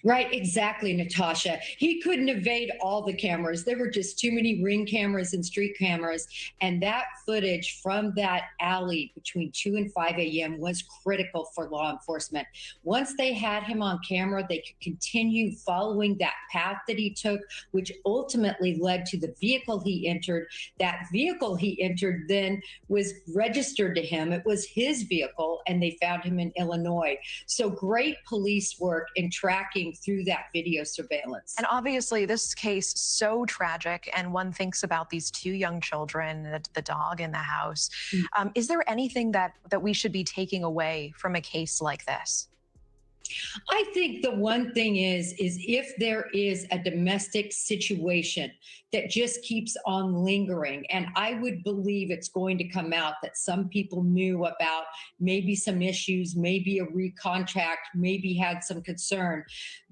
Right, exactly, Natasha. He couldn't evade all the cameras. There were just too many ring cameras and street cameras. And that footage from that alley between 2 and 5 a.m. was critical for law enforcement. Once they had him on camera, they could continue following that path that he took, which ultimately led to the vehicle he entered. That vehicle he entered then was registered to him. It was his vehicle, and they found him in Illinois. So great police work in tracking through that video surveillance. And obviously, this case so tragic, and one thinks about these two young children, the dog in the house. Is there anything that we should be taking away from a case like this? I think the one thing is if there is a domestic situation that just keeps on lingering, and I would believe it's going to come out that some people knew about maybe some issues, maybe a recontract, maybe had some concern,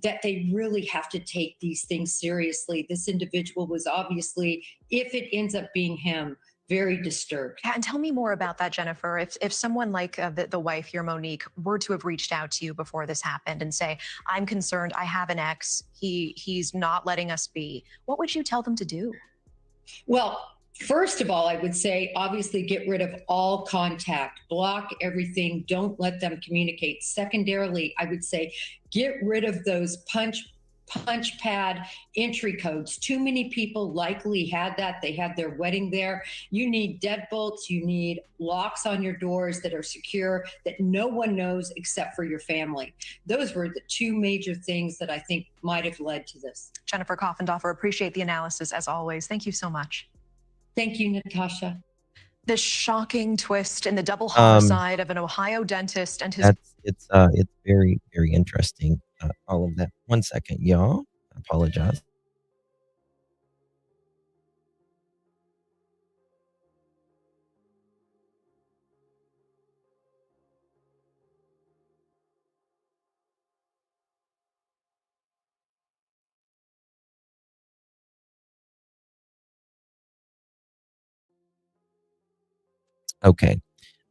that they really have to take these things seriously. This individual was obviously, if it ends up being him, very disturbed. Yeah, and tell me more about that, Jennifer. If someone like the wife here, Monique, were to have reached out to you before this happened and say, "I'm concerned. I have an ex. He's not letting us be," what would you tell them to do? Well, first of all, I would say obviously get rid of all contact, block everything, don't let them communicate. Secondarily, I would say get rid of those punch pad entry codes. Too many people likely had that. They had their wedding there. You need deadbolts, you need locks on your doors that are secure, that no one knows except for your family. Those were the two major things that I think might have led to this. Jennifer Coffendorfer, appreciate the analysis as always. Thank you so much. Thank you, Natasha. The shocking twist in the double homicide of an Ohio dentist and his. It's very, very interesting. All of that. One second, y'all. I apologize. Okay.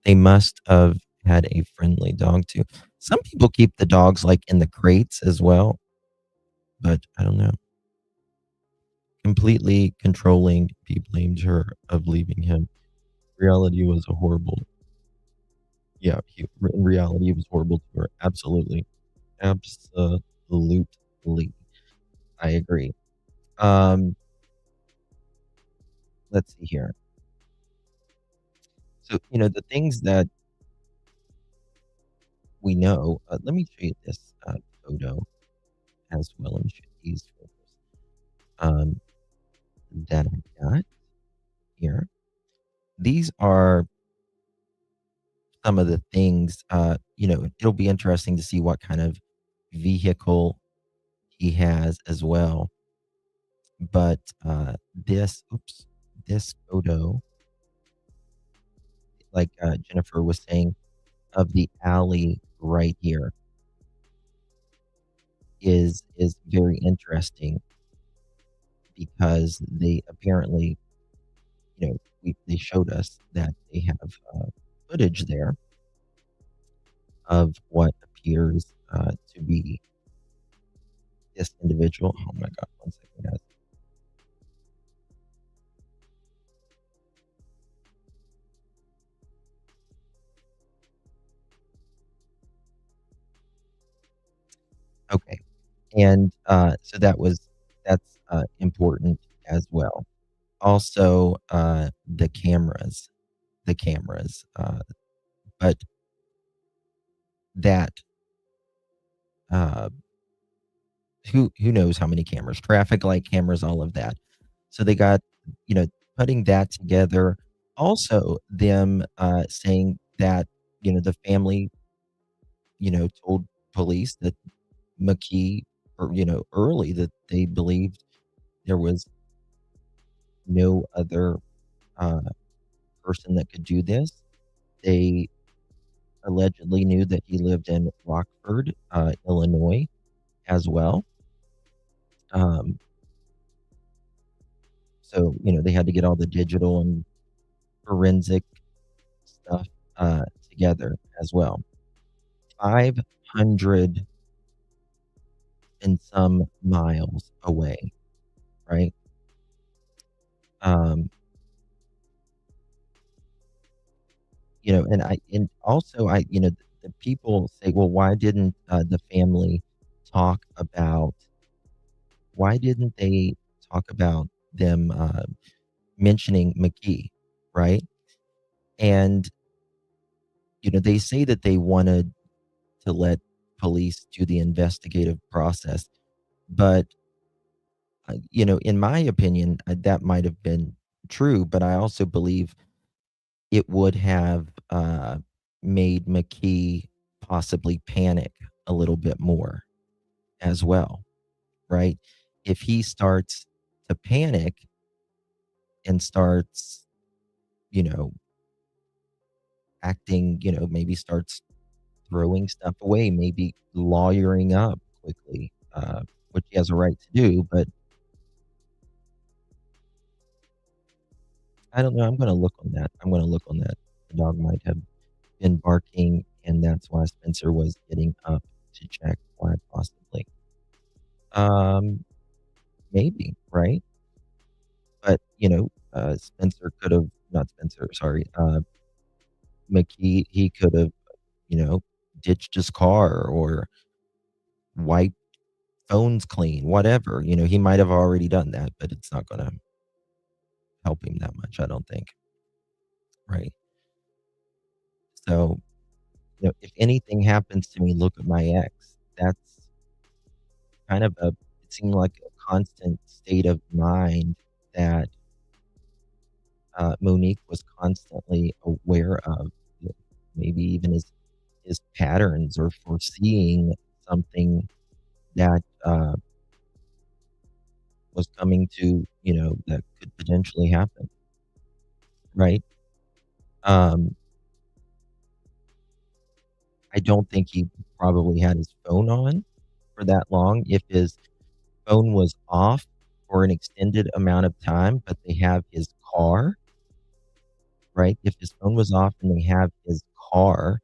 They must have had a friendly dog too. Some people keep the dogs, like, in the crates as well, but I don't know. Completely controlling, he blamed her of leaving him. Reality was a horrible. Yeah, in reality, it was horrible to her. Absolutely. Absolutely. I agree. Let's see here. So, the things that we know, let me show you this photo as well. Let me show you these photos that I got here. These are some of the things, it'll be interesting to see what kind of vehicle he has as well. But this photo, like Jennifer was saying, of the alley right here is very interesting because they apparently, they showed us that they have footage there of what appears to be this individual. Oh my God, one second, guys. Okay. And so that's important as well. Also, the cameras, but that uh, who knows how many cameras, traffic light cameras, all of that. So they got, putting that together. Also, them saying that the family, told police that McKee, or early, that they believed there was no other uh, person that could do this. They allegedly knew that he lived in Rockford, Illinois, as well. So they had to get all the digital and forensic stuff together as well. 500 and some miles away, right? And also the people say, well, why didn't the family talk about, why didn't they talk about them mentioning McKee, right? And they say that they wanted to let police do the investigative process, but in my opinion, that might have been true, but I also believe it would have made McKee possibly panic a little bit more as well, right? If he starts to panic and starts, acting, maybe starts throwing stuff away, maybe lawyering up quickly, which he has a right to do, but I don't know. I'm gonna look on that. I'm gonna look on that. The dog might have been barking, and that's why Spencer was getting up to check. Why possibly? Um, maybe, right? But Spencer could have not Spencer. Sorry, McKee. He could have, you know, ditched his car or wiped phones clean, whatever. He might have already done that, but it's not gonna help him that much, I don't think. Right. So, if anything happens to me, look at my ex. That's kind of it seemed like a constant state of mind that Monique was constantly aware of, maybe even his patterns or foreseeing something that was coming to, that could potentially happen, right? Um, I don't think he probably had his phone on for that long. If his phone was off for an extended amount of time, but they have his car, right? If his phone was off and they have his car,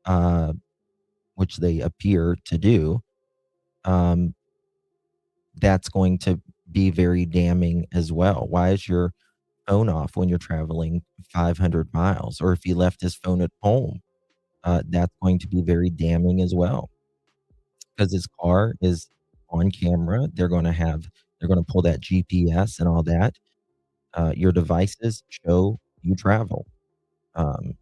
uh, which they appear to do, um, that's going to be very damning as well. Why is your phone off when you're traveling 500 miles? Or if he left his phone at home, that's going to be very damning as well because his car is on camera. They're going to pull that GPS and all that. Your devices show you travel. And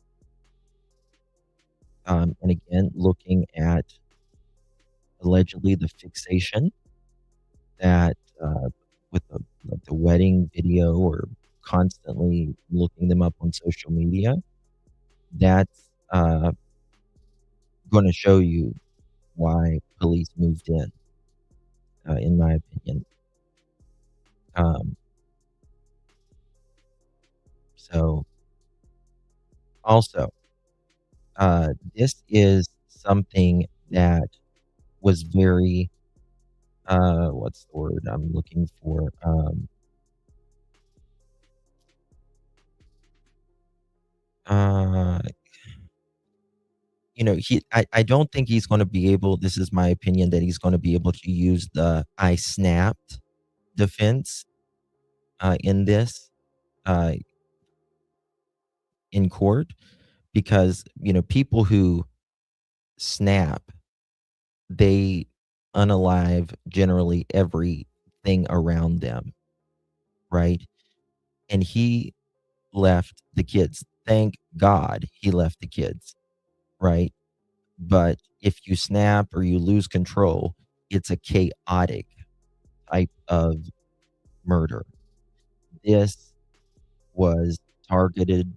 again, looking at allegedly the fixation that with the wedding video or constantly looking them up on social media, that's going to show you why police moved in my opinion. So also, this is something that was very, what's the word I'm looking for? Uh, I don't think he's going to be able, this is my opinion, that he's going to be able to use the I snapped defense in this uh, in court because, people who snap, they unalive generally everything around them, right? And he left the kids. Thank God he left the kids, right? But if you snap or you lose control, it's a chaotic type of murder. This was targeted,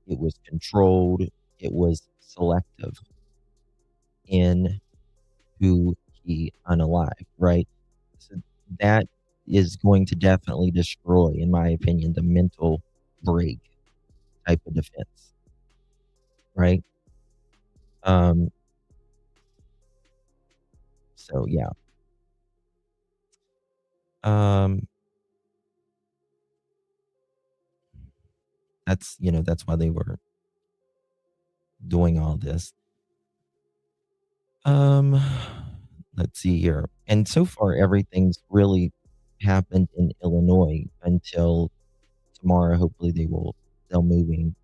it was controlled, it was selective in who he unalived, right? So that is going to definitely destroy, in my opinion, the mental break type of defense, right? Um, so yeah. That's why they were doing all this. Let's see here. And so far, everything's really happened in Illinois until tomorrow. Hopefully, they'll moving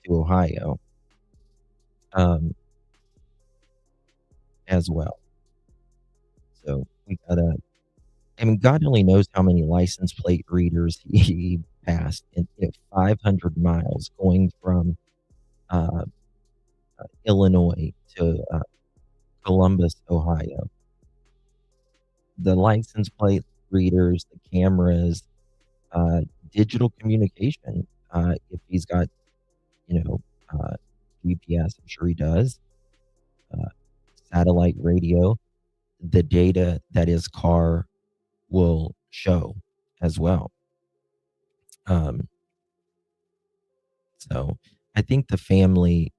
to Ohio, as well. So we gotta. I mean, God only knows how many license plate readers he passed in 500 miles going from uh, Illinois to Columbus, Ohio. The license plate readers, the cameras, digital communication. If he's got, you know, GPS, I'm sure he does. Satellite radio, the data that his car will show as well. So I think the family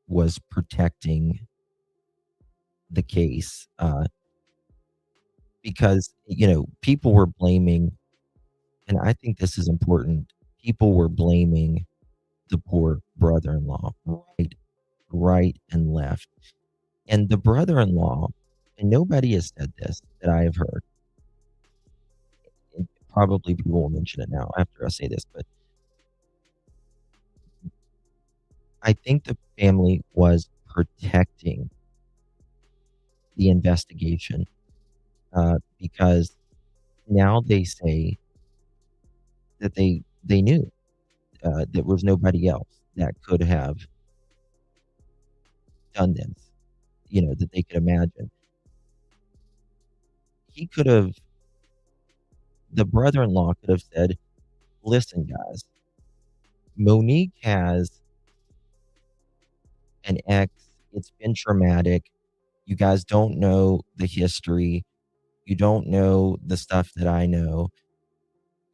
was protecting the case because people were blaming and I think this is important. People were blaming the poor brother-in-law right and left. And the brother-in-law, and nobody has said this that I have heard, and probably people will mention it now after I say this, but I think the family was protecting the investigation, because now they say that they knew, there was nobody else that could have done this, that they could imagine. He could have The brother-in-law could have said, "Listen, guys, Monique has an ex. It's been traumatic. You guys don't know the history. You don't know the stuff that I know."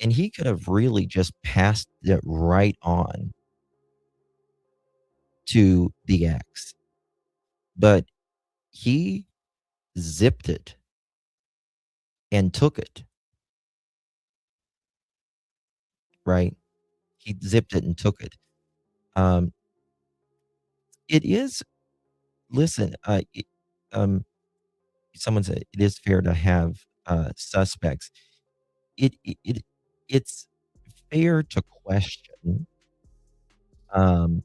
And he could have really just passed it right on to the ex. But he zipped it and took it, right? He zipped it and took it. Um, it is listen, someone said it is fair to have, suspects. It's fair to question, um,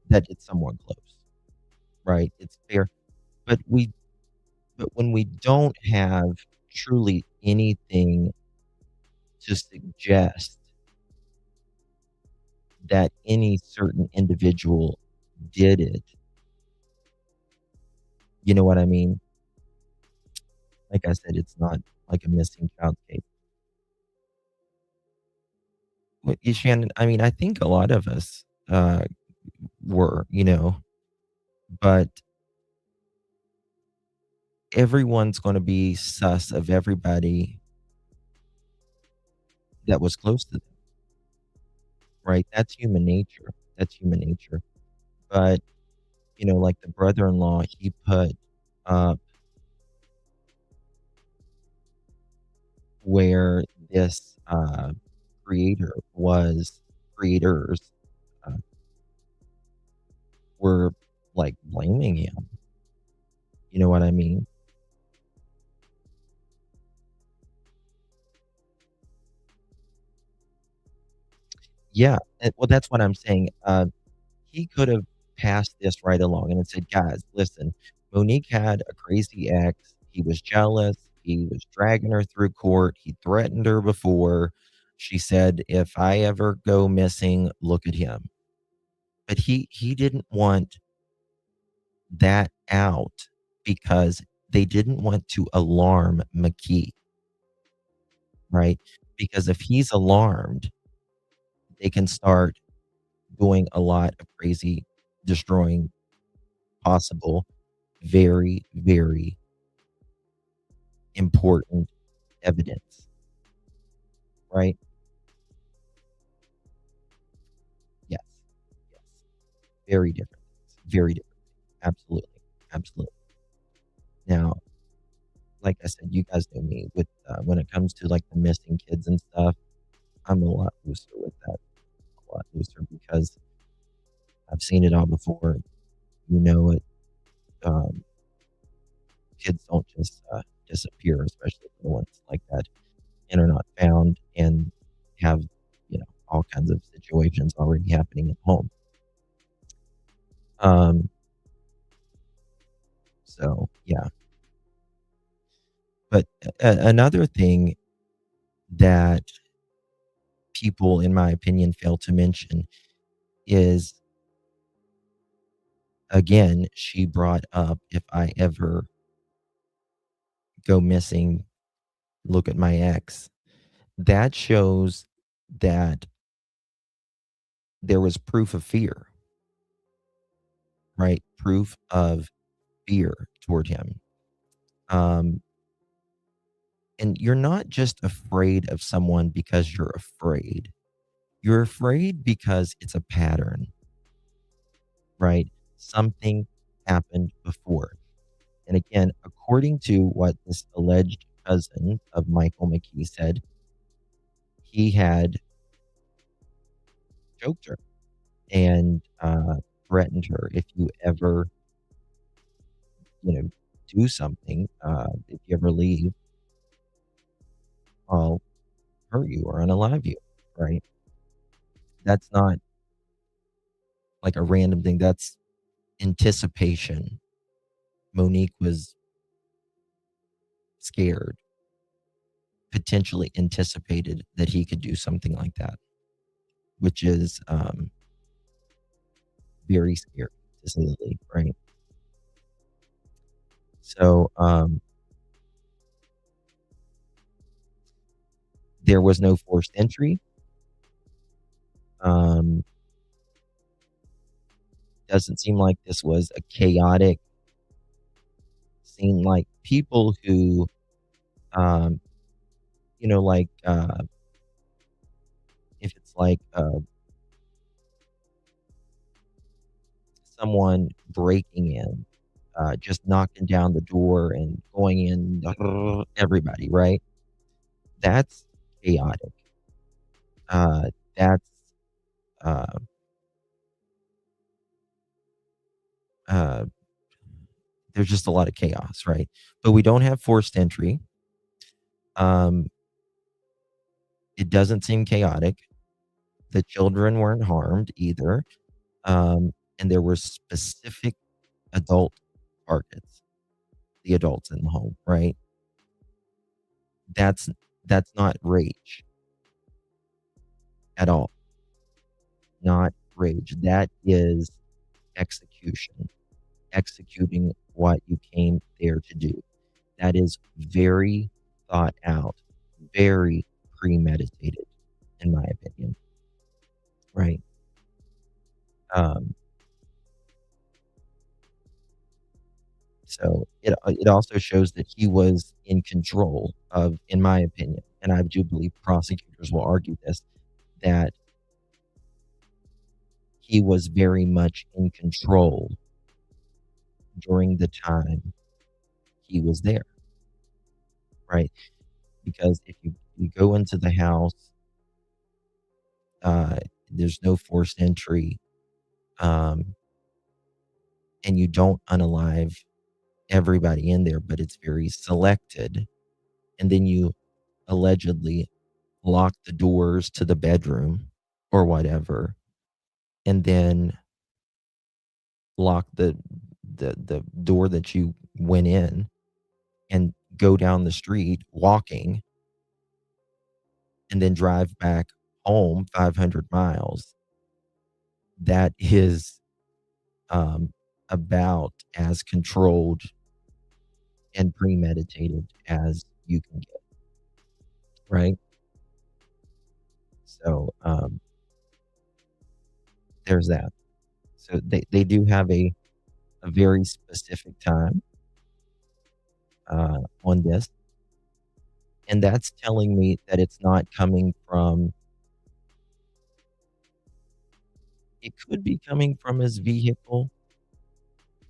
that it's someone close, right? It's fair, but when we don't have truly anything to suggest that any certain individual did it, you know what I mean? Like I said, it's not like a missing child case. Shannon, I mean, I think a lot of us, were, but everyone's gonna be sus of everybody that was close to them, right? That's human nature. That's human nature. But, like the brother-in-law, he put up where this, creators, uh, were, like, blaming him. You know what I mean? Yeah, well, that's what I'm saying. He could have passed this right along and said, "Guys, listen, Monique had a crazy ex. He was jealous. He was dragging her through court. He threatened her before. She said, 'If I ever go missing, look at him.'" But he didn't want that out because they didn't want to alarm McKee, right? Because if he's alarmed, they can start doing a lot of crazy, destroying possible, very, very important evidence, right? Yes, yes. Very different. Very different. Absolutely. Absolutely. Now, like I said, you guys know me with when it comes to like the missing kids and stuff. I'm a lot looser with that. A lot looser because I've seen it all before. You know it. Um, Kids don't just disappear, especially the ones like that and are not found and have, all kinds of situations already happening at home. Um, so yeah. But another thing that people, in my opinion, fail to mention is, again, she brought up, "If I ever go missing, look at my ex." That shows that there was proof of fear, right? Proof of fear toward him. Um, and you're not just afraid of someone because you're afraid. You're afraid because it's a pattern, right? Something happened before. And again, according to what this alleged cousin of Michael McKee said he had choked her and threatened her, if you ever, do something, if you ever leave, I'll hurt you or unalive you, right? That's not like a random thing. That's anticipation. Monique was scared, potentially anticipated that he could do something like that, which is very scary to say the least, right? So there was no forced entry. Doesn't seem like this was a chaotic scene. Like people who, like if it's like someone breaking in, just knocking down the door and going in, everybody, right? That's chaotic. That's uh, uh, there's just a lot of chaos, right? But we don't have forced entry. It doesn't seem chaotic. The children weren't harmed either. And there were specific adult targets, the adults in the home, right? That's not rage at all. Not rage. That is execution. Executing what you came there to do. That is very thought out, very premeditated, in my opinion. Right? So it also shows that he was in control of, in my opinion, and I do believe prosecutors will argue this, that he was very much in control during the time he was there, right? Because if you go into the house, there's no forced entry, and you don't unalive everybody in there, but it's very selected, and then you allegedly lock the doors to the bedroom or whatever, and then lock the door that you went in and go down the street walking and then drive back home 500 miles. That is about as controlled and premeditated as you can get, right? So there's that. So they do have a very specific time on this, and that's telling me that it's not coming from, it could be coming from his vehicle,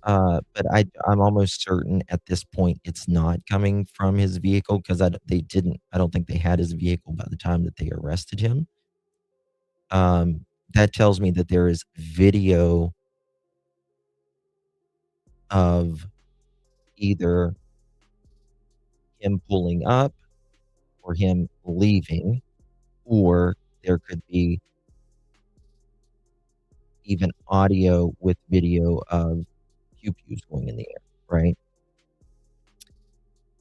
but I'm almost certain at this point it's not coming from his vehicle, because I don't think they had his vehicle by the time that they arrested him. That tells me that there is video of either him pulling up or him leaving, or there could be even audio with video of pew-pews going in the air, right?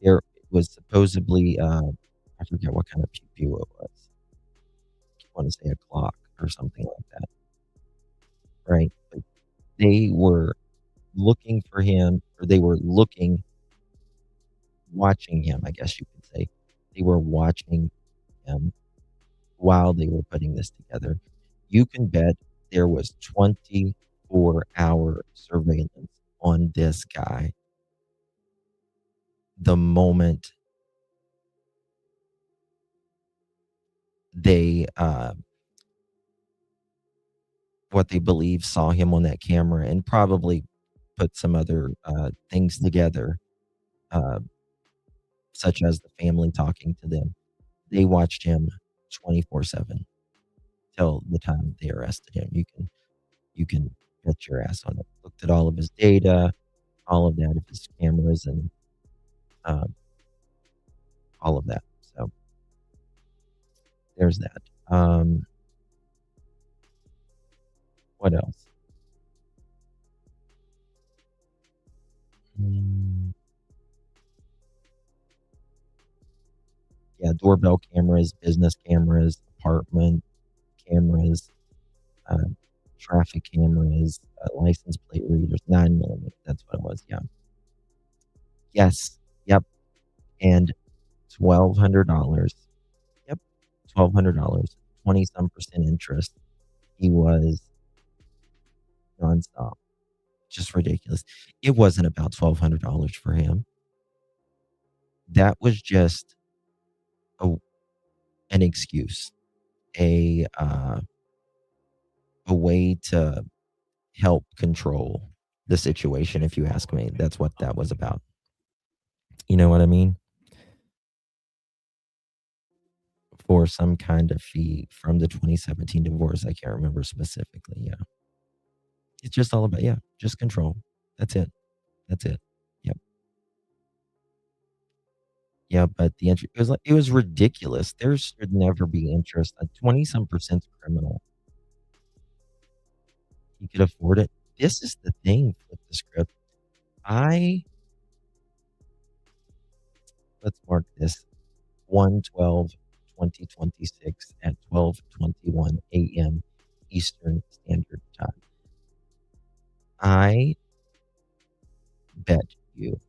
There was supposedly, I forget what kind of pew-pew it was. I want to say a clock or something like that, right? But they were looking for him, or they were watching him, I guess you could say. They were watching him while they were putting this together. You can bet there was 24-hour surveillance on this guy the moment they what they believe saw him on that camera, and probably put some other things together such as the family talking to them. They watched him 24/7 till the time they arrested him. You can bet your ass on it. Looked at all of his data, all of that of his cameras, and um, all of that. So there's that. What else? Mm, yeah, doorbell cameras, business cameras, apartment cameras, uh, traffic cameras, license plate readers, 9mm. That's what it was. Yeah. Yes. Yep. And $1,200. Yep. $1,200. 20 some percent interest. He was nonstop. Just ridiculous. It wasn't about $1,200 for him. That was just a, an excuse, a way to help control the situation, if you ask me. That's what that was about. You know what I mean? For some kind of fee from the 2017 divorce. I can't remember specifically. Yeah. It's just all about, yeah, just control. That's it. That's it. Yep. Yeah, but the interest, it was ridiculous. There should never be interest. 20 some percent criminal. He could afford it. This is the thing, flip the script. Let's mark this 1/12/2026 at 12:21 a.m. Eastern Standard Time. I bet you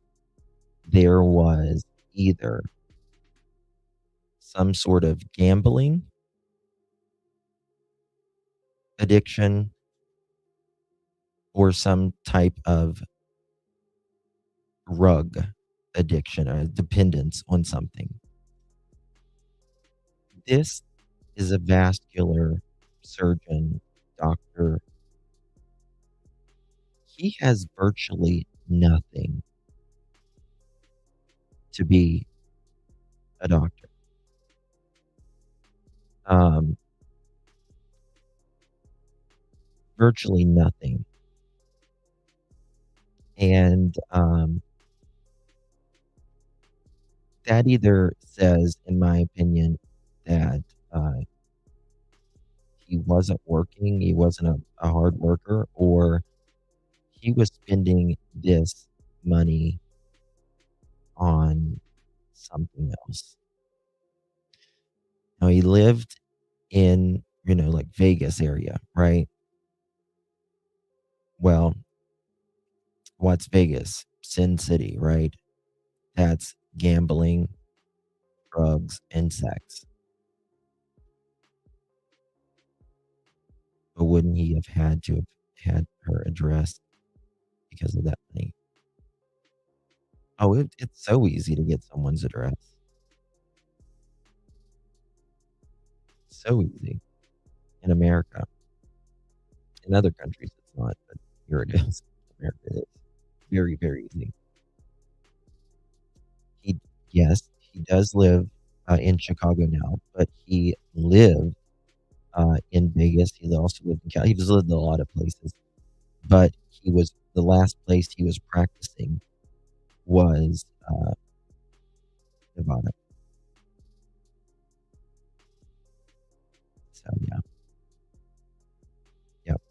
there was either some sort of gambling addiction or some type of drug addiction or dependence on something. This is a vascular surgeon, doctor. He has virtually nothing to be a doctor. Virtually nothing. And that either says, in my opinion, that he wasn't working, he wasn't a hard worker, or he was spending this money on something else. Now, he lived in, like Vegas area, right? Well, what's Vegas? Sin City, right? That's gambling, drugs, and sex. But wouldn't he have had to have had her address because of that money? Oh, it's so easy to get someone's address. So easy. In America. In other countries, it's not, but here it is. America it is. Very, very easy. Yes, he does live in Chicago now, but he lived in Vegas. He also lived in Cali. He's lived in a lot of places, but the last place he was practicing was Nevada. So yeah. Yep.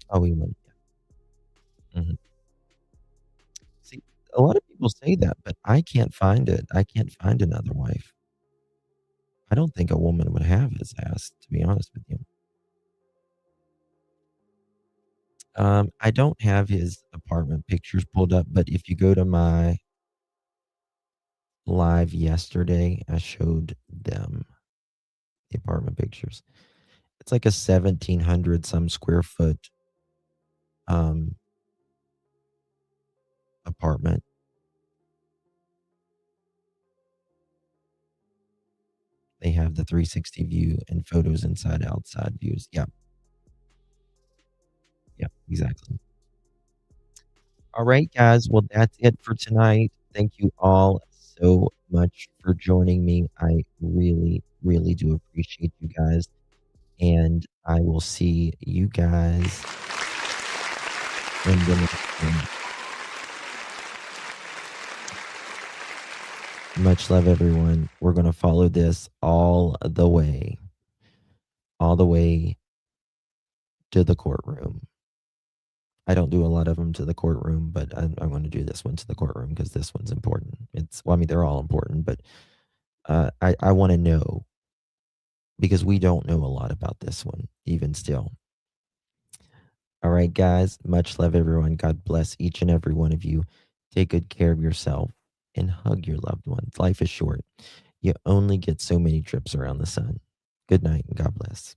Oh, he went. Yeah. See, a lot of people say that, but I can't find it. I can't find another wife. I don't think a woman would have his ass, to be honest with you. I don't have his apartment pictures pulled up, but if you go to my live yesterday, I showed them the apartment pictures. It's like a 1,700 some square foot apartment. They have the 360 view and photos inside outside views. Yeah. Yeah, exactly. All right, guys. Well, that's it for tonight. Thank you all so much for joining me. I really, really do appreciate you guys. And I will see you guys in the next one. Much love, everyone. We're going to follow this all the way to the courtroom. I don't do a lot of them to the courtroom, but I'm going to do this one to the courtroom because this one's important. Well, I mean, they're all important, but I want to know because we don't know a lot about this one, even still. All right, guys. Much love, everyone. God bless each and every one of you. Take good care of yourself and hug your loved ones. Life is short. You only get so many trips around the sun. Good night and God bless.